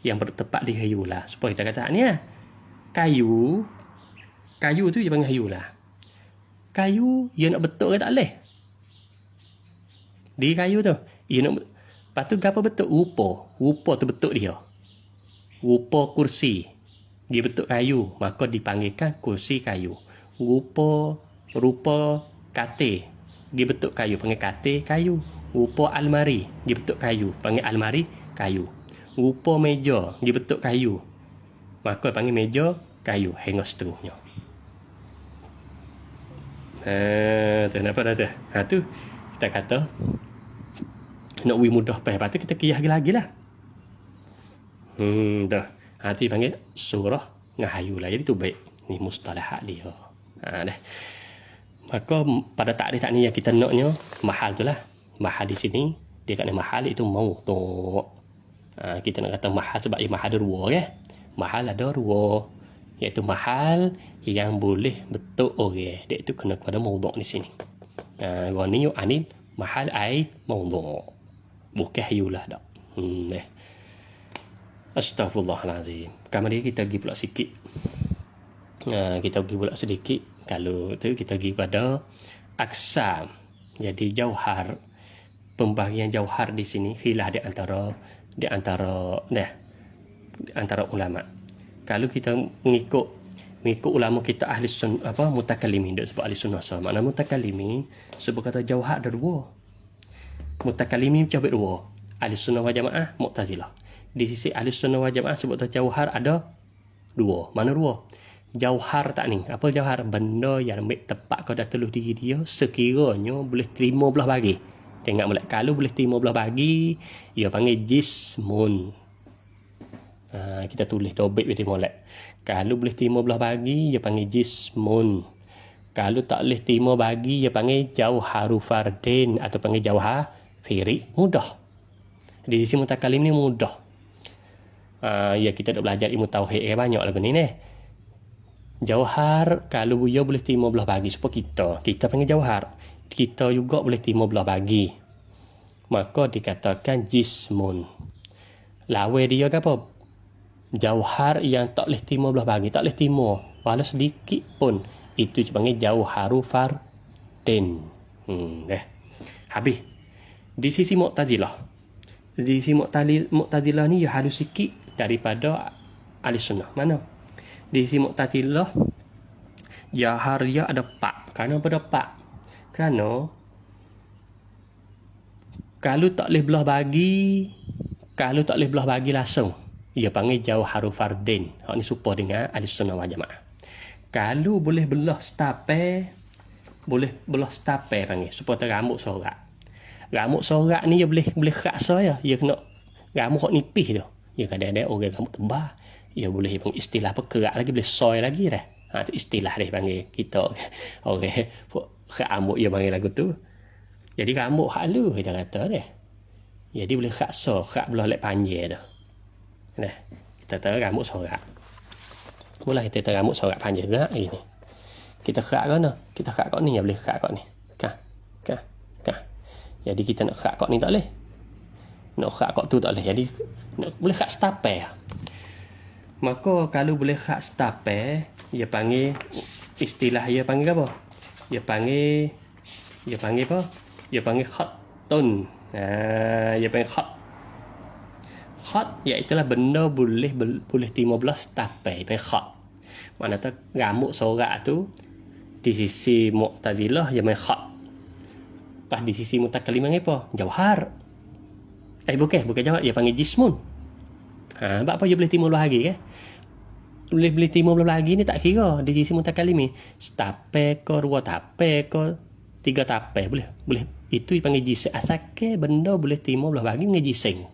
yang bertepat di kayu lah. Supaya kita kata ni lah. Kayu tu dia panggil kayu lah. Kayu, dia nak betul ke tak boleh? Di kayu tu. Dia nak, lepas tu apa betul? Rupa tu betul dia. Rupa kursi. Dia betul kayu. Maka dipanggilkan kursi kayu. Rupa katil. Dia betul kayu. Panggil katil kayu. Rupa almari. Dia betul kayu. Panggil almari kayu. Rupa meja. Dia betul kayu. Maka panggil meja kayu. Hingga seterusnya. Tu nampak dah tu. Tu kita kata nak mudah lepas tu kita kiyah lagi lah. Dah. Tu panggil surah ngahayu lah. Jadi tu baik. Ni mustalahat dia. Dah. Maka pada takrif ni yang kita naknya mahal tu lah. Mahal di sini dia kata mahal itu mawdu'. Kita nak kata mahal sebab ia mahal ada dua kan. Mahal ada dua. Iaitu mahal yang boleh betul orang. Dia itu kena kepada mawdu' di sini. Gani yo anil mahal ai mawdu'. Bukan hayulah dak. Astaghfirullahalazim. Kemudian kita pergi pula sikit. Kita pergi pula sedikit. Kalau tu kita pergi pada aksam. Jadi jauhar. Pembahagian jauhar di sini khilaf di antara ulama. Kalau kita mengikut ulama kita ahli sunnah mutakallimin, dak sebab ahli sunnah sama. Makna mutakallimin sebab kata jauhar ada dua. Mutakallimin cabut dua. Ahli sunnah wal jamaah, Mu'tazilah. Di sisi ahli sunnah wal jamaah sebab kata jauhar ada dua. Mana dua? Jauhar tak ni. Apa jauhar? Benda yang tepat kau dah teluh diri dia sekiranya boleh terima belah bagi. Tengok molek. Kalau boleh terima belah bagi, ia panggil jismun. Kita tulis dobek dia molek. Kalau boleh terima belah bagi, ia panggil jismun. Kalau tak boleh terima bagi, ia panggil jauharu fardin atau panggil jauhar firi. Mudah. Di sisi mutakallim ni mudah. Ya kita dah belajar ilmu tauhid banyak lagu ni. Jauhar kalau dia boleh terima belah bagi supaya kita panggil jauhar. Kita juga boleh terima belah bagi. Maka dikatakan jismun. Lawan dia ke apa? Jauhar yang tak boleh terima belah bagi, tak boleh terima walau sedikit pun. Itu dipanggil jauharu fardin. Habis. Di sisi Mu'tazilah. Di sisi Mu'tazilah ni dia halus sikit daripada ahli sunnah. Mana? Di sisi Mu'tazilah jauhar dia ada pak. Kenapa ada pak? Kerana kalau tak boleh belah bagi langsung, ia panggil jauharu fardin. Hak ni serupa dengan ahli sunnah wal jamaah. Kalau boleh belah setapai panggil supaya rambut sorak. Rambut sorak ni dia boleh raksa ya. Dia kena rambut hak nipis tu. Dia kadang-kadang orang rambut tebal, dia boleh panggil istilah pekerak lagi, boleh soy lagi dah. Tu istilah dia panggil kita orang rambut dia panggil lagu tu. Jadi rambut halus kita kata dia. Jadi boleh raksa, belah lek panjang tu. Nah, kita tahu rambut sorak. Mula kita tahu rambut sorak panjang juga ini. Kita kerak kau kita kerak kau ni yang boleh kerak kau ni. Kah. Jadi kita nak kerak kau ni tak boleh. Nak kerak kau tu tak boleh. Jadi boleh kerak setapai. Maka kalau boleh kerak setapai, dia panggil istilah dia panggil apa? Dia panggil apa? Dia panggil khatun. Dia panggil khat. Khat iaitulah benda boleh terima belah setapai. Panggil khat. Maknanya rambut sorak tu di sisi Mu'tazilah dia panggil khat. Pas di sisi mutakallim apa? Jauhar. Bukan jauhar, dia panggil jismun. Sebab apa dia boleh terima belah lagi kan? Boleh terima belah lagi ni tak kira di sisi mutakallim ni. Setapai ke, dua tapai ke, tiga tapai boleh. Itu dipanggil jising. Asalkan benda boleh terima belah bagi dengan jising.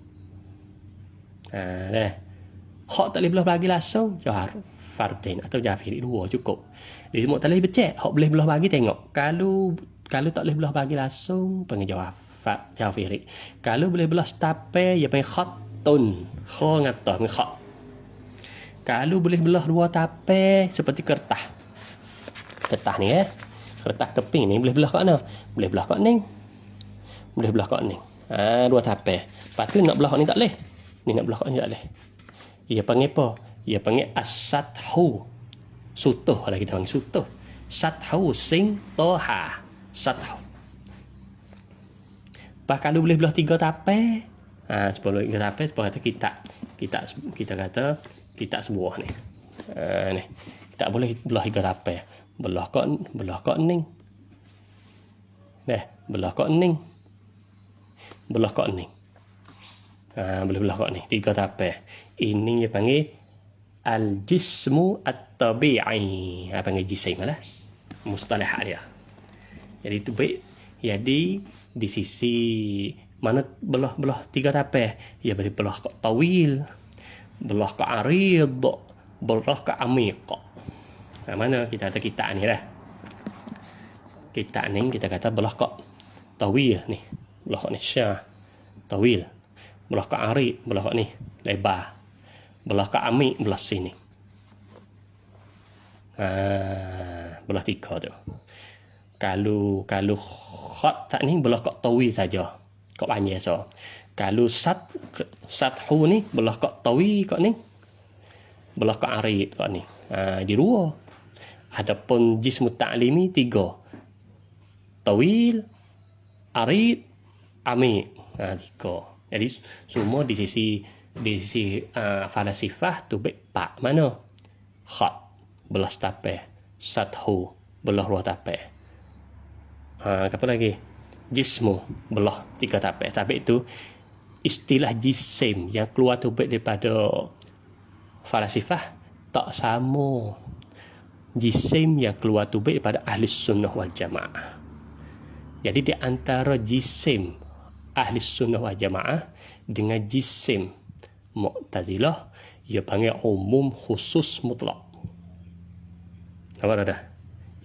Hak tak boleh belah bagi langsung jauhar fardin atau jafiri dua cukup. Di semua tak boleh becek. Hak boleh belah bagi tengok. Kalau tak boleh belah bagi langsung panggil jafiri. Kalau boleh belah setapai dia panggil khatun. Kha ngata panggil khat. Kalau boleh belah dua tapai seperti kertas. Kertas ni kertas keping ni boleh belah kat mana? Boleh belah kat ni. Boleh belah kat ni. Dua tapai. Lepas tu nak belah kat ni tak boleh. Ni nak belah kat ni tak boleh. Ia panggil apa? Ia panggil as-sathu. Sutuh lah kita panggil sutuh. Sathu sing toha. Sathu. Pak kalau boleh belah 3 tapai. 10 tapai sebab kata kita kata kita sebuah ni. Ni. Kita boleh belah 3 tapai. Belah kok ning. Belah kok ning. Belah kok ning. Boleh belah kok ni 3 tapai. Ini dia panggil al-jismu at-tabi'i. Panggil jisim lah. Mustalah dia. Jadi tu baik. Jadi di sisi mana belah 3 tapai, ia boleh belah kok tawil, belah kok arid, belah kok amiq. Mana kita kata kita ni lah. Kita ni kita kata belah kok tawil ni. Belah kok ni syah. Tawil. Belah kok arid, belah kok ni lebar. Belah kok amiq, belah sini. Belah 3 tu. Kalau khat tak ni belah kok tawi saja. Kok panjang so. Kalau sathu ni belah kok tawi kok ni. Belah kok arid kok ni. Di 2. Adapun jismu ta'limi 3. Tawil, arid, ami. 3. Jadi semua di sisi falasifah tu baik pak mana? Khat belah tapai, sathu belah 2 tapai. Apa lagi? Jismu belah 3 tapai. Tapi itu istilah jisim yang keluar tu daripada falasifah tak sama jisim yang keluar tu daripada ahli sunnah wal jamaah. Jadi di antara jisim ahli sunnah wal jamaah dengan jisim Mu'tazilah, ia panggil umum khusus mutlak. Apa dah?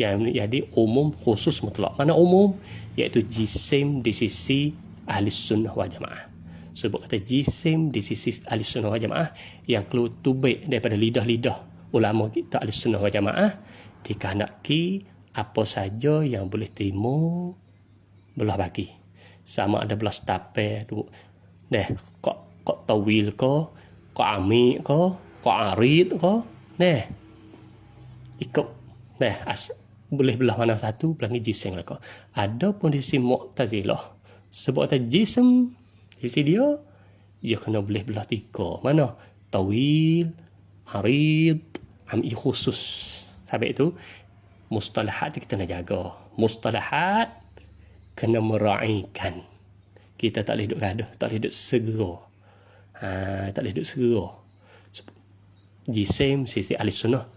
Yang jadi umum khusus mutlak. Mana umum? Iaitu jisim di sisi ahli sunnah wal jamaah. Sebab kata jisim di sisi ahli sunnah wal jamaah yang keluar tubik daripada lidah-lidah ulama kita ahli sunnah wal jamaah, dikehendaki apa saja yang boleh terima belah bagi. Sama ada belah tapai tu. Kok tawil ko, kok amik ko, kok arid ko. Ikut. Boleh belah mana satu, belah ni jisim lah kau. Ada pun di sisi Mu'tazilah. Sebab kata jisim, di sisi dia kena boleh belah 3. Mana? Tawil, arid, am'i khusus. Sampai itu, mustalahat kita nak jaga. Mustalahat kena meraihkan. Kita tak boleh duduk gaduh, tak boleh duduk segera. Tak boleh duduk segera. Jisim, sisi ahli sunnah,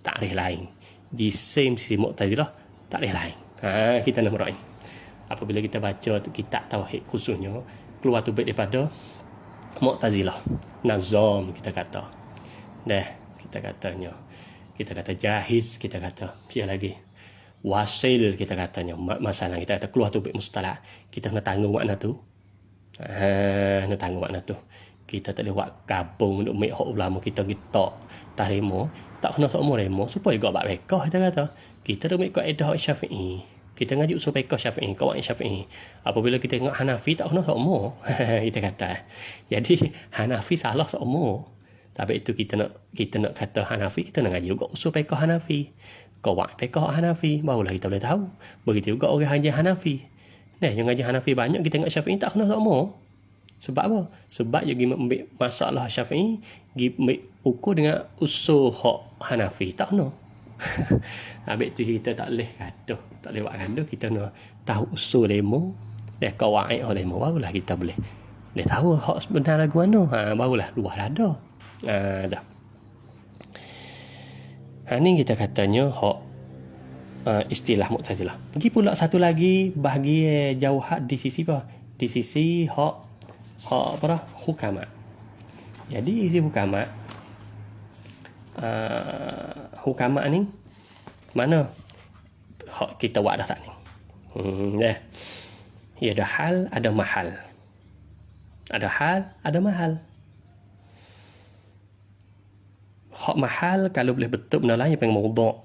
takrif lain. Jisim sisi Mu'tazilah takrif lain. Kita nak meraih. Apabila kita baca kitab tauhid khususnya keluar tu daripada Mu'tazilah, nazam kita kata. Kita kata jahiz, kita kata dia lagi wasil, kita katanya masalah kita kata keluar tu mustalah. Kita nak tanggung makna tu. Nak tanggung makna tu. Kita tak boleh buat gabung untuk make hak ulama kita tak remo, tak kena semua remo supaya gak bab fiqh kita kata. Kita dah make kaedah Syafi'i. Kita ngaji usul fiqh Syafi'i, kawan Syafi'i. Apabila kita tengok Hanafi tak kena semua. Kita kata. Jadi Hanafi salah semua. Tapi itu kita nak kata Hanafi, kita nak ngaji juga usul fiqh Hanafi. Kawan fiqh Hanafi, barulah kita boleh tahu. Begitu juga orang ngaji Hanafi. Yang ngaji Hanafi banyak, kita tengok Syafi'i tak kena semua. Sebab apa? Sebab dia pergi ambil masalah Syafi'i, pergi ambil ukur dengan usul hak Hanafi. Tak kena. Habis tu kita tak boleh gaduh. Tak boleh buat gaduh. Kita nak tahu usul lemo. Kawaid hak lemo. Barulah kita boleh tahu hak sebenar lagu mana. Barulah luar ada. Dah. Ni kita katanya hak istilah Mu'tazilah. Pergi pula satu lagi bahagi jauhat di sisi apa? Di sisi hak hukama. Jadi isi hukama ni mana hak kita buat dah tak ni. Ya ada hal, ada mahal. Ada hal, ada mahal. Hak mahal kalau boleh betul benda lain yang panggil mawdu'.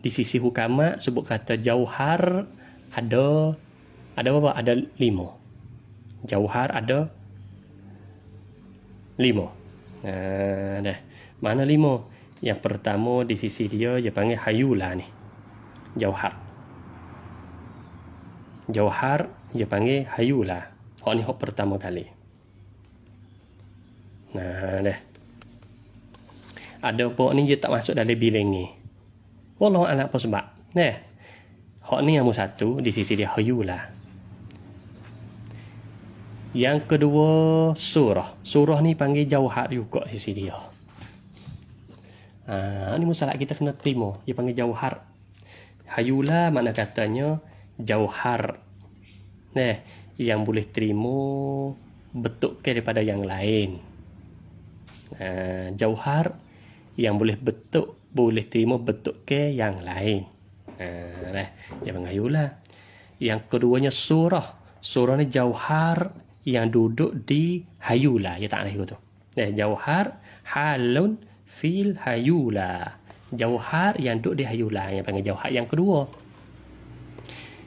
Di sisi hukama sebut kata jauhar ada berapa? Ada 5. Jauhar ada 5. Dah. Mana 5? Yang pertama di sisi dia panggil hayula ni. Jauhar. Jauhar dia panggil hayula. Hak ni hak pertama kali. Dah. Ada pok ni dia tak masuk dalam bilang ni. Wallahu a'lam apa sebab. Hak ni yang satu di sisi dia hayula. Yang kedua surah. Surah ni panggil jauhar juga di sisi dia. Ini masalah kita kena terima. Dia panggil jauhar. Hayula makna katanya jauhar. Yang boleh terima bentuk ke daripada yang lain. Jauhar yang boleh terima bentuk ke yang lain. Dia panggil hayula. Yang keduanya surah. Surah ni jauhar yang duduk di hayula. Ya tak ada tu. Jauhar halun fil hayula. Jauhar yang duduk di hayula. Yang panggil jauhar. Yang kedua.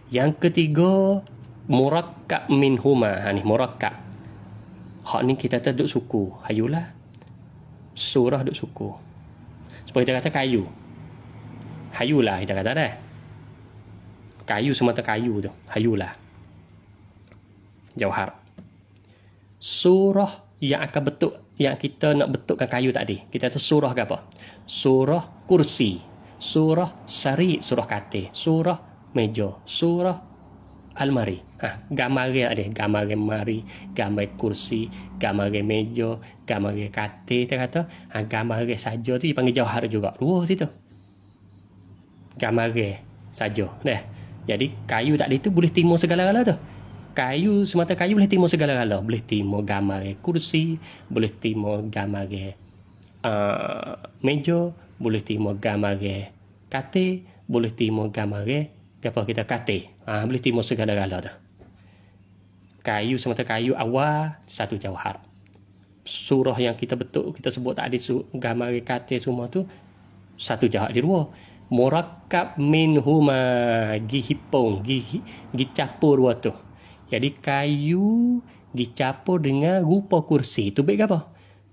Yang ketiga murakkab minhuma. Ni murakkab. Hak ni kita duduk suku. Hayula. Surah duduk suku. Seperti kita kata kayu. Hayula kita kata dah. Kayu semata kayu tu. Hayula. Jauhar. Surah yang akan bentuk, yang kita nak bentukkan kayu tadi. Kita kata surah ke apa? Surah kursi. Surah sari. Surah katil. Surah meja. Surah almari. Gambar ada. Gambar mari. Gambar kursi. Gambar meja. Gambar katil. Kita kata gambar saja tu dipanggil jauhar juga. Luar situ. Gambar saja. Jadi kayu tadi tu boleh timur segala-gala tu. Kayu, semata kayu boleh timur segala-gala. Boleh timur gambar kursi, boleh timur gambar meja, boleh timur gambar katil, boleh timur gambar apa kita katil. Boleh timur segala-gala tu. Kayu, semata kayu awal satu jauhar. Surah yang kita betul kita sebut tadi gambar katil semua tu satu jauhar di luar. Murakkab minhuma gihipong gicapur dua tu. Jadi kayu dicampur dengan rupa kursi. Tubik apa?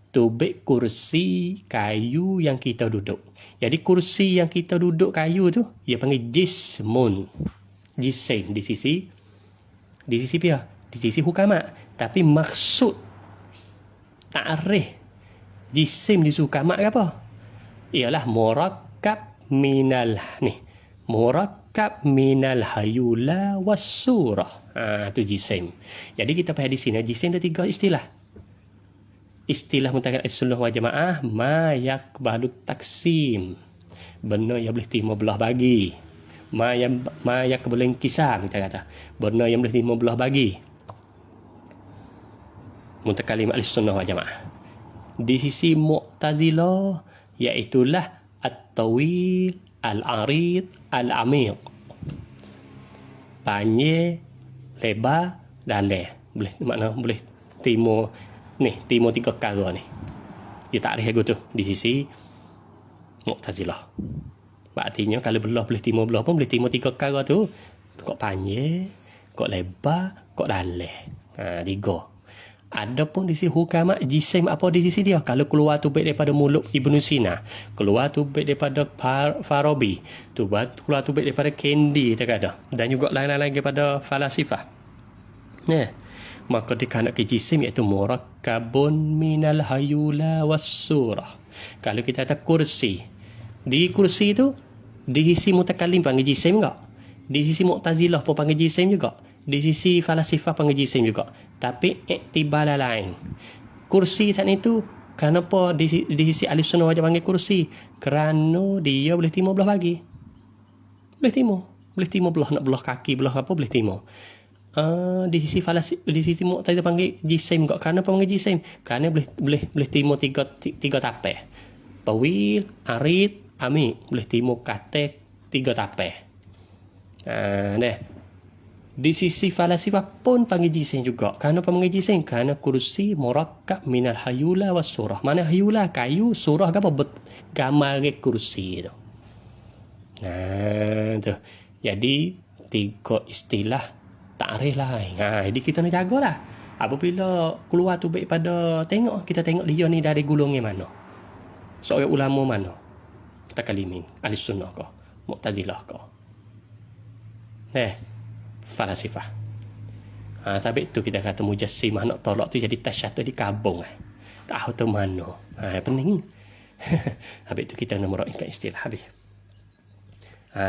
Tubik kursi kayu yang kita duduk. Jadi kursi yang kita duduk kayu tu, dia panggil jismun. Jisim di sisi apa? Di sisi hukama. Tapi maksud ta'rif jisim di sisi hukama ke apa? Ialah murakkab minal hayula was surah. Tu jisim. Jadi kita faham di sini jisim ada 3 istilah. Istilah mutakin as-sunnah wal jamaah ma yakbalu taksim. Benda yang boleh terima belah bagi. Ma yakbalu kisam kita kata. Benda yang boleh terima belah bagi. Mutakalim as-sunnah wal jamaah. Di sisi Mu'tazilah iaitulah at-tawil, al-arid, al-amiq. Panjang, lebar, dalam. Boleh timur 3 perkara ni. Dia tak ada tu di sisi Mu'tazilah. Artinya kalau belah boleh timur belah pun boleh timur 3 perkara tu. Kok panjang, kok lebar, kok dalam. 3. Adapun di sisi hukama jisim apa di sisi dia? Kalau keluar tubik daripada mulut Ibnu Sina, keluar tubik daripada Farabi, keluar tubik daripada Kendi dan juga lain-lain daripada falasifah. Maka dikanak ke jisim iaitu murakkabun minal hayula was surah. Kalau kita kata kursi, di kursi tu di sisi mutakallim panggil jisim enggak? Di sisi Mu'tazilah pun panggil jisim juga. Di sisi falasifah panggil jisim juga. Tapi iktibar lain. Kursi saat itu, kenapa di sisi ahli sunnah wajib panggil kursi? Kerana dia boleh timur belah bagi. Boleh timur belah, nak belah kaki, belah apa, boleh timur. Di sisi Mu'tazilah panggil jisim juga. Kenapa panggil jisim? Kerana boleh timur tiga tapai. Tawil, arid, amik. Boleh timur katil 3 tapai. Di sisi falasifah pun panggil jisim juga. Kenapa panggil jisim? Kerana kursi murakkab minal hayula was surah. Mana hayula? Kayu, surah apa? Gambar kursi tu. Tu. Jadi 3 istilah takrif lain. Jadi kita nak jagalah. Apabila keluar tu baik pada kita tengok dia ni dari golongan mana. Seorang ulama mana? Mutakalimin, ahli sunnah ke? Mu'tazilah ke? Falasifah. Sampai tu kita kata mujassimah nak tolak tu jadi tasyatuh di kabung. Tahu tu mana. Pening. Habis tu kita nak meraihkan istilah habis.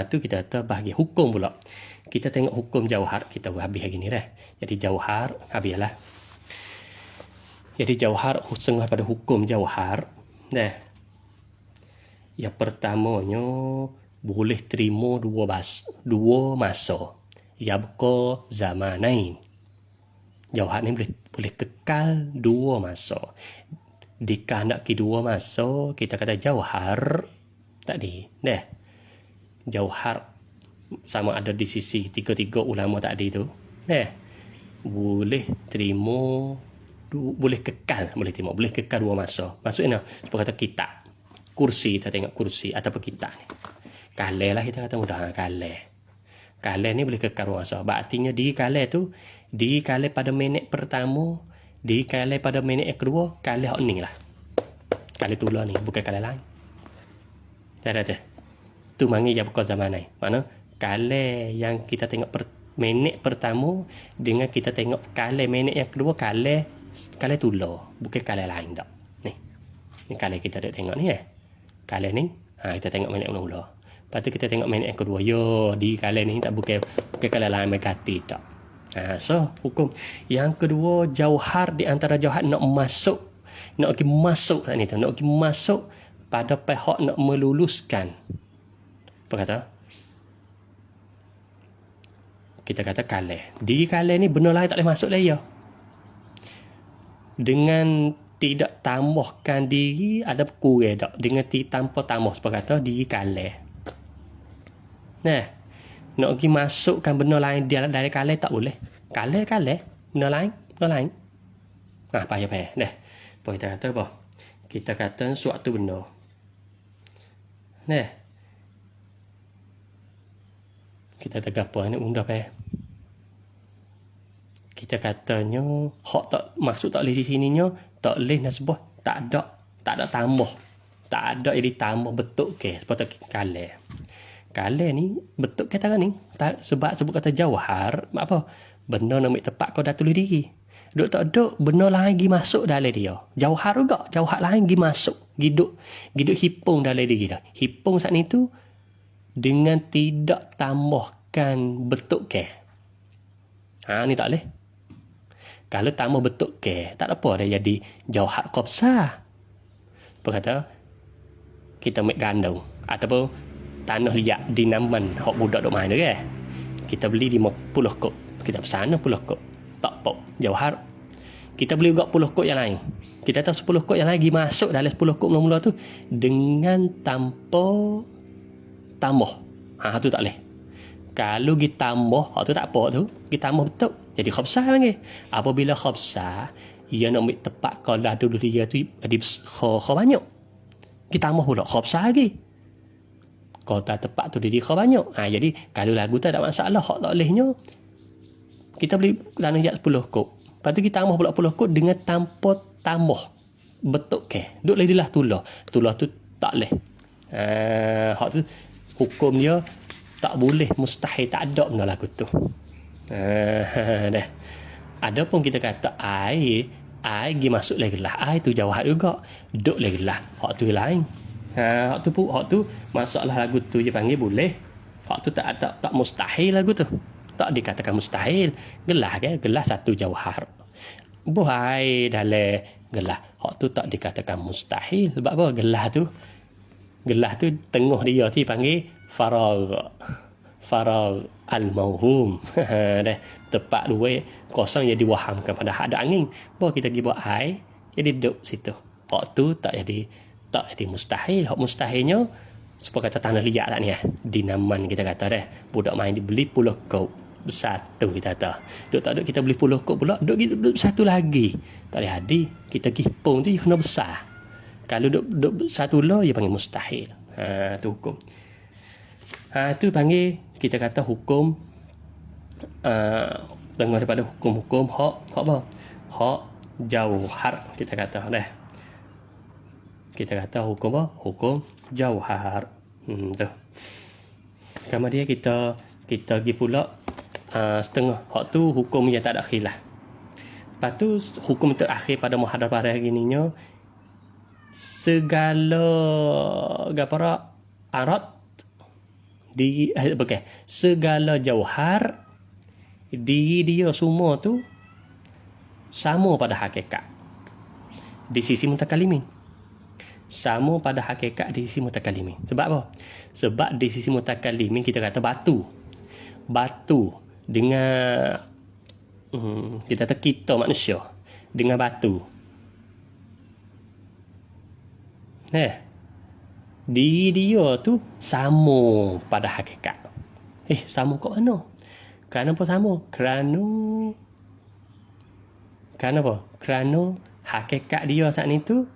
Tu kita kata bahagi hukum pula. Kita tengok hukum jauhar. Kita habis hari ni dah. Jadi jauhar, habislah. Jadi jauhar, setengah pada hukum jauhar. Yang pertamanya, boleh terima dua masa. Yabqa zamanain. Jauhar ni boleh kekal dua masa. Dikehendaki dua masa, kita kata jauhar tadi. Jauhar sama ada di sisi tiga-tiga ulama tadi tu. Boleh terima, boleh kekal dua masa. Maksudnya, sebab kata kitab. Kursi, kita tengok kursi ataupun kitab ni. Kalai lah kita kata mudah. Kalai ni boleh kekal dua masa. Artinya dikalai tu, dikalai pada minit pertama, dikalai pada minit yang kedua, kalai hak ni lah. Kalai tulah ni, bukan kalai lain. Cara tu. Tu manggil yabqa zamanai. Mana? Kalai yang kita tengok minit pertama dengan kita tengok kalai minit yang kedua, kalai tulah, bukan kalai lain tak. Ni kalai kita dah tengok ni Kalai ni, kita tengok minit mula-mula. Lepas tu kita tengok minit yang kedua. Di kalai ni tak bukan kalai lain merkati tak. So, hukum. Yang kedua, jauhar di antara jauhar nak pergi masuk pada pihak nak meluluskan. Apa kata? Kita kata kalai. Di kalai ni benda lain tak boleh masuk lah dengan tidak tambahkan diri ada kurang tak dengan tanpa tambah sebab kata diri kalai. Nak pergi masukkan benda lain dari kalai tak boleh. Kalai benda lain. Payah. Apa kita kata apa? Kita kata suatu benda. Kita tegak apa ni mudah kita katanya hak tak masuk tak boleh di sininya, tak boleh nasbah, tak ada tambah. Tak ada jadi tambah betul ke seperti kalai. Kalai ni betul ke tangan ni? Sebab sebut kata jauhar, apa? Benda nak tepat kau dah tulis diri. Duk tak duk benda lain gi masuk dalam dia. Jauhar juga, jauhar lain gi masuk, giduk hipung dalam diri dah. Hipung saat ni tu dengan tidak tambahkan betul ke. Ni tak boleh. Kalau tambah betul ke, tak apa dah jadi jauhar qabsah. Apa kata? Kita ambil gandung ataupun tanah liat di Naman hak budak duk main tu kita beli 50 kop, kita pesan 10 kop. Tak apa, jauhar. Kita beli juga 10 kop yang lain. Kita tahu 10 kop yang lain masuk dalam 10 kop mula-mula tu dengan tanpa tambah. Tu tak boleh. Kalau kita tambah, hak tu tak apa tu, kita tambah betul. Jadi khabsah panggil. Apabila khabsah, ia nak ambil tepat kalau dulu dia tu ada banyak. Kita tambah pula khabsah lagi. Kalau tak tepat tu dia banyak. Jadi kalau lagu tak ada masalah, hak tak bolehnya kita beli tanah jat 10 kop. Lepas tu kita tambah pula 10 kop dengan tanpa tambah. Betul ke? Duk lagi lah tulah. Tulah tu tak boleh. Hak tu hukum dia tak boleh, mustahil, tak ada benda lagu tu. Ada pun kita kata air pergi masuk lagi lah. Air tu jauhar juga. Duk lagi lah. Hak tu lain. Hak tu masalah lagu tu je panggil boleh. Hak tu tak mustahil lagu tu. Tak dikatakan mustahil. Gelah ke? Gelah satu jauhar. Buhai dalam gelah. Hak tu tak dikatakan mustahil. Sebab apa? Gelah tu tengah dia tu panggil farag al-mauhum. Tepat dua kosong jadi wahamkan pada ada angin. Bawa kita pergi buat air jadi duduk situ. Hak tu tak jadi mustahil. Hak mustahilnya seperti kata tanah liat tak ni di Naman kita kata budak main dibeli 10 kop satu kita kata. Duk tak duk kita beli 10 kop pula duk satu lagi. Tak boleh hadi. Kita kipung tu kena besar. Kalau duk satu lah dia panggil mustahil. Tu hukum. Tu panggil kita kata hukum dengar daripada hukum-hukum hak apa? hak jauhar kita kata dah. Kita kata hukum apa? Hukum jauhar. Tu. Kemudian kita pergi pula setengah. Hak tu hukum yang tak ada khilaf. Lepas tu hukum terakhir pada muhadharah hari ininya segala gapara arat di segala jauhar diri dia semua tu sama pada hakikat di sisi mutakalimin. Sama pada hakikat di sisi mutakalimin. Sebab apa? Sebab di sisi mutakalimin kita kata batu dengan kita kata kita manusia dengan batu. Diri dia tu sama pada hakikat. Sama kat mana? Kerana apa sama? Kerana apa? Kerana hakikat dia saat ni tu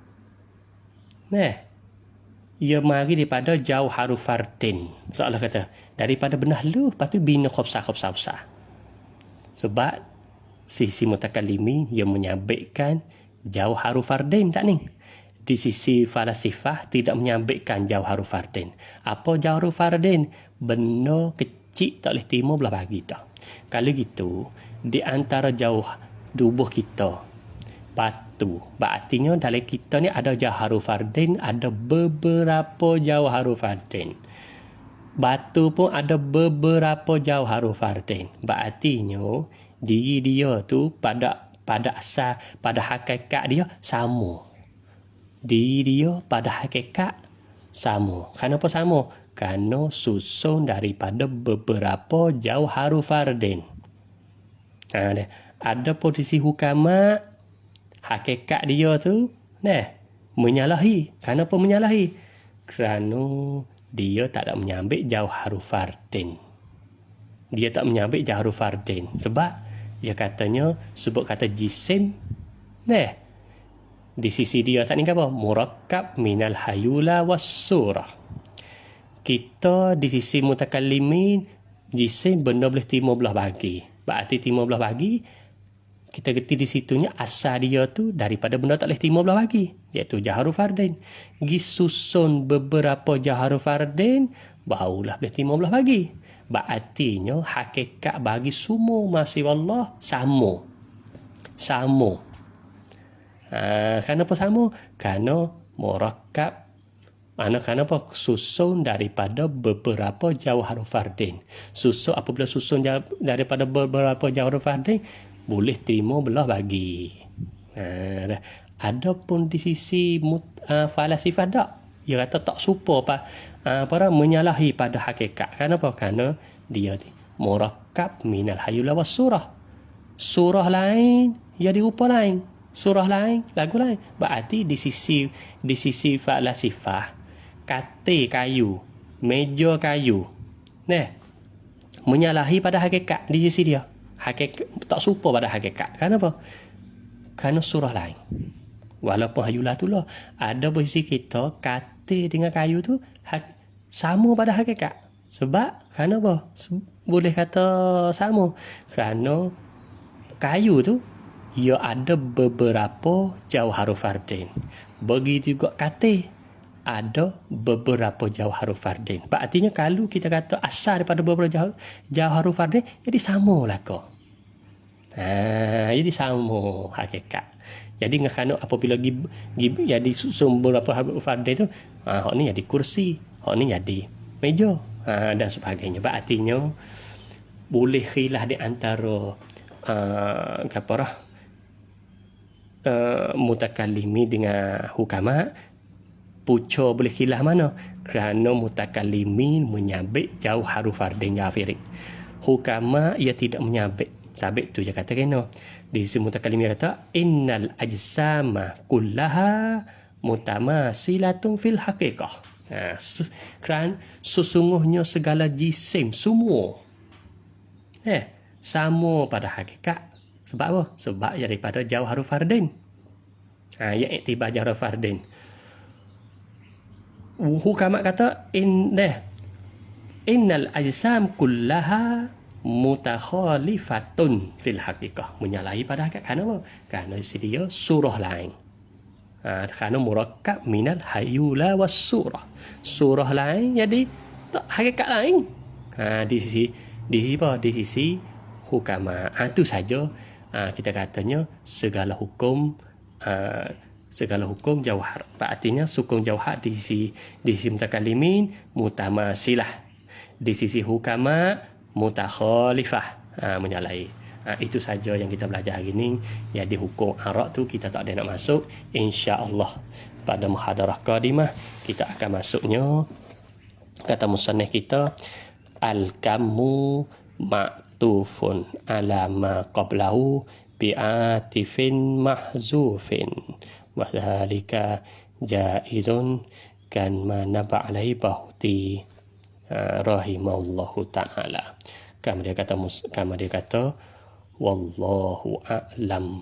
ia mari daripada jauh haruf fardin. Seolah kata daripada benar lu, lepas tu bina khobsah. Sebab sisi mutakalimi yang menyabitkan jauh haruf fardin tak ni. Di sisi falasifah tidak menyabitkan jauh haruf fardin. Apa jauh haruf fardin? Benda kecil tak boleh timur belah bagi dah. Kalau gitu, di antara jauh tubuh kita, batu. Artinya dalam kita ni ada jauh haruf fardin, ada beberapa jauh haruf fardin. Batu pun ada beberapa jauh haruf fardin. Artinya diri dia tu pada asal, pada hakikat dia sama. Diri dia pada hakikat sama. Kenapa sama? Kerana susun daripada beberapa jauh haruf fardin. Ada posisi hukama, hakikat dia tu menyalahi. Kenapa menyalahi? Kerana dia tak ada menyambit jauh haruf fardin. Dia tak menyambit jauh haruf fardin. Sebab dia katanya sebut kata jisim di sisi dia saat ni apa? Murakkab minal hayula was surah. Kita di sisi mutakallimin jisim benda boleh timur belah bagi. Berarti timur belah bagi kita gerti di situnya asal dia tu daripada benda tak boleh timur belah bagi, iaitu jaharul fardin. Susun beberapa jaharul fardin barulah boleh timur belah bagi. Berartinya hakikat bagi semua masih Allah sama. Kenapa sama? Kerana murakkab. Kenapa? Susun daripada beberapa jauh haruf fardin. Apabila susun daripada beberapa jauh haruf fardin, boleh terima belah bagi. Adapun di sisi falasifah tak. Dia kata tak serupa para menyalahi pada hakikat. Kenapa? Kerana dia murakkab minal hayula was surah. Surah lain, jadi rupa lain. Surah lain, lagu lain. Berarti di sisi falasifah, katil kayu, meja kayu, menyalahi pada hakikat di sisi dia. Hakikat tak serupa pada hakikat. Kenapa? Kerana surah lain. Walaupun hayulah tu lah, ada posisi kita katil dengan kayu tu sama pada hakikat. Sebab kenapa? Boleh kata sama. Kerana kayu tu ia ada beberapa jauh haruf fardin. Begitu juga katil ada beberapa jauh haruf fardin. Artinya kalau kita kata asal daripada beberapa jauh haruf fardin, jadi sama lah kau. Jadi sama hakikat. Jadi kerana apabila jadi sumber beberapa haruf fardin tu, hak ni jadi kursi, hak ni jadi meja, dan sebagainya. Artinya boleh khilaf di antara mutakallimi dengan hukama. Puca boleh khilaf mana? Kerana mutakallimi menyabit jauh haruf fardin jafirik. Hukama ia tidak menyabit. Sabit tu je kata kena. Di sisi mutakallimi kata innal ajsama kullaha mutamasilatun fil haqiqah. Kerana sesungguhnya segala jisim semua sama pada hakikat. Sebab apa? Sebab daripada jauh haruf fardin. Yang iktibar jauh haruf fardin. Hukamat kata innal ajsam kullaha mutakhalifatun fil haqiqah, menyalahi pada hakikat. Kerana apa? Kerana dia surah lain. Kerana murakkab minal hayula was surah. Surah lain jadi tak hakikat lain. Di sisi hukama. Itu saja kita katanya segala hukum jauhar. Artinya hukum jauhar di sisi mutakalimin mutamasilah. Di sisi hukama mutakhalifah, menyalahi. Itu saja yang kita belajar hari ini. Jadi hukum arak tu kita tak ada nak masuk. InsyaAllah pada muhadarah qadimah kita akan masuknya. Kata musannif kita, al-kammu ma'tufun ala ma qablahu bi'atifin mahzufin wa dhalika jaizun kan ma naba alaihi bahti rahimahullahu ta'ala. Kama dia kata wallahu a'lam.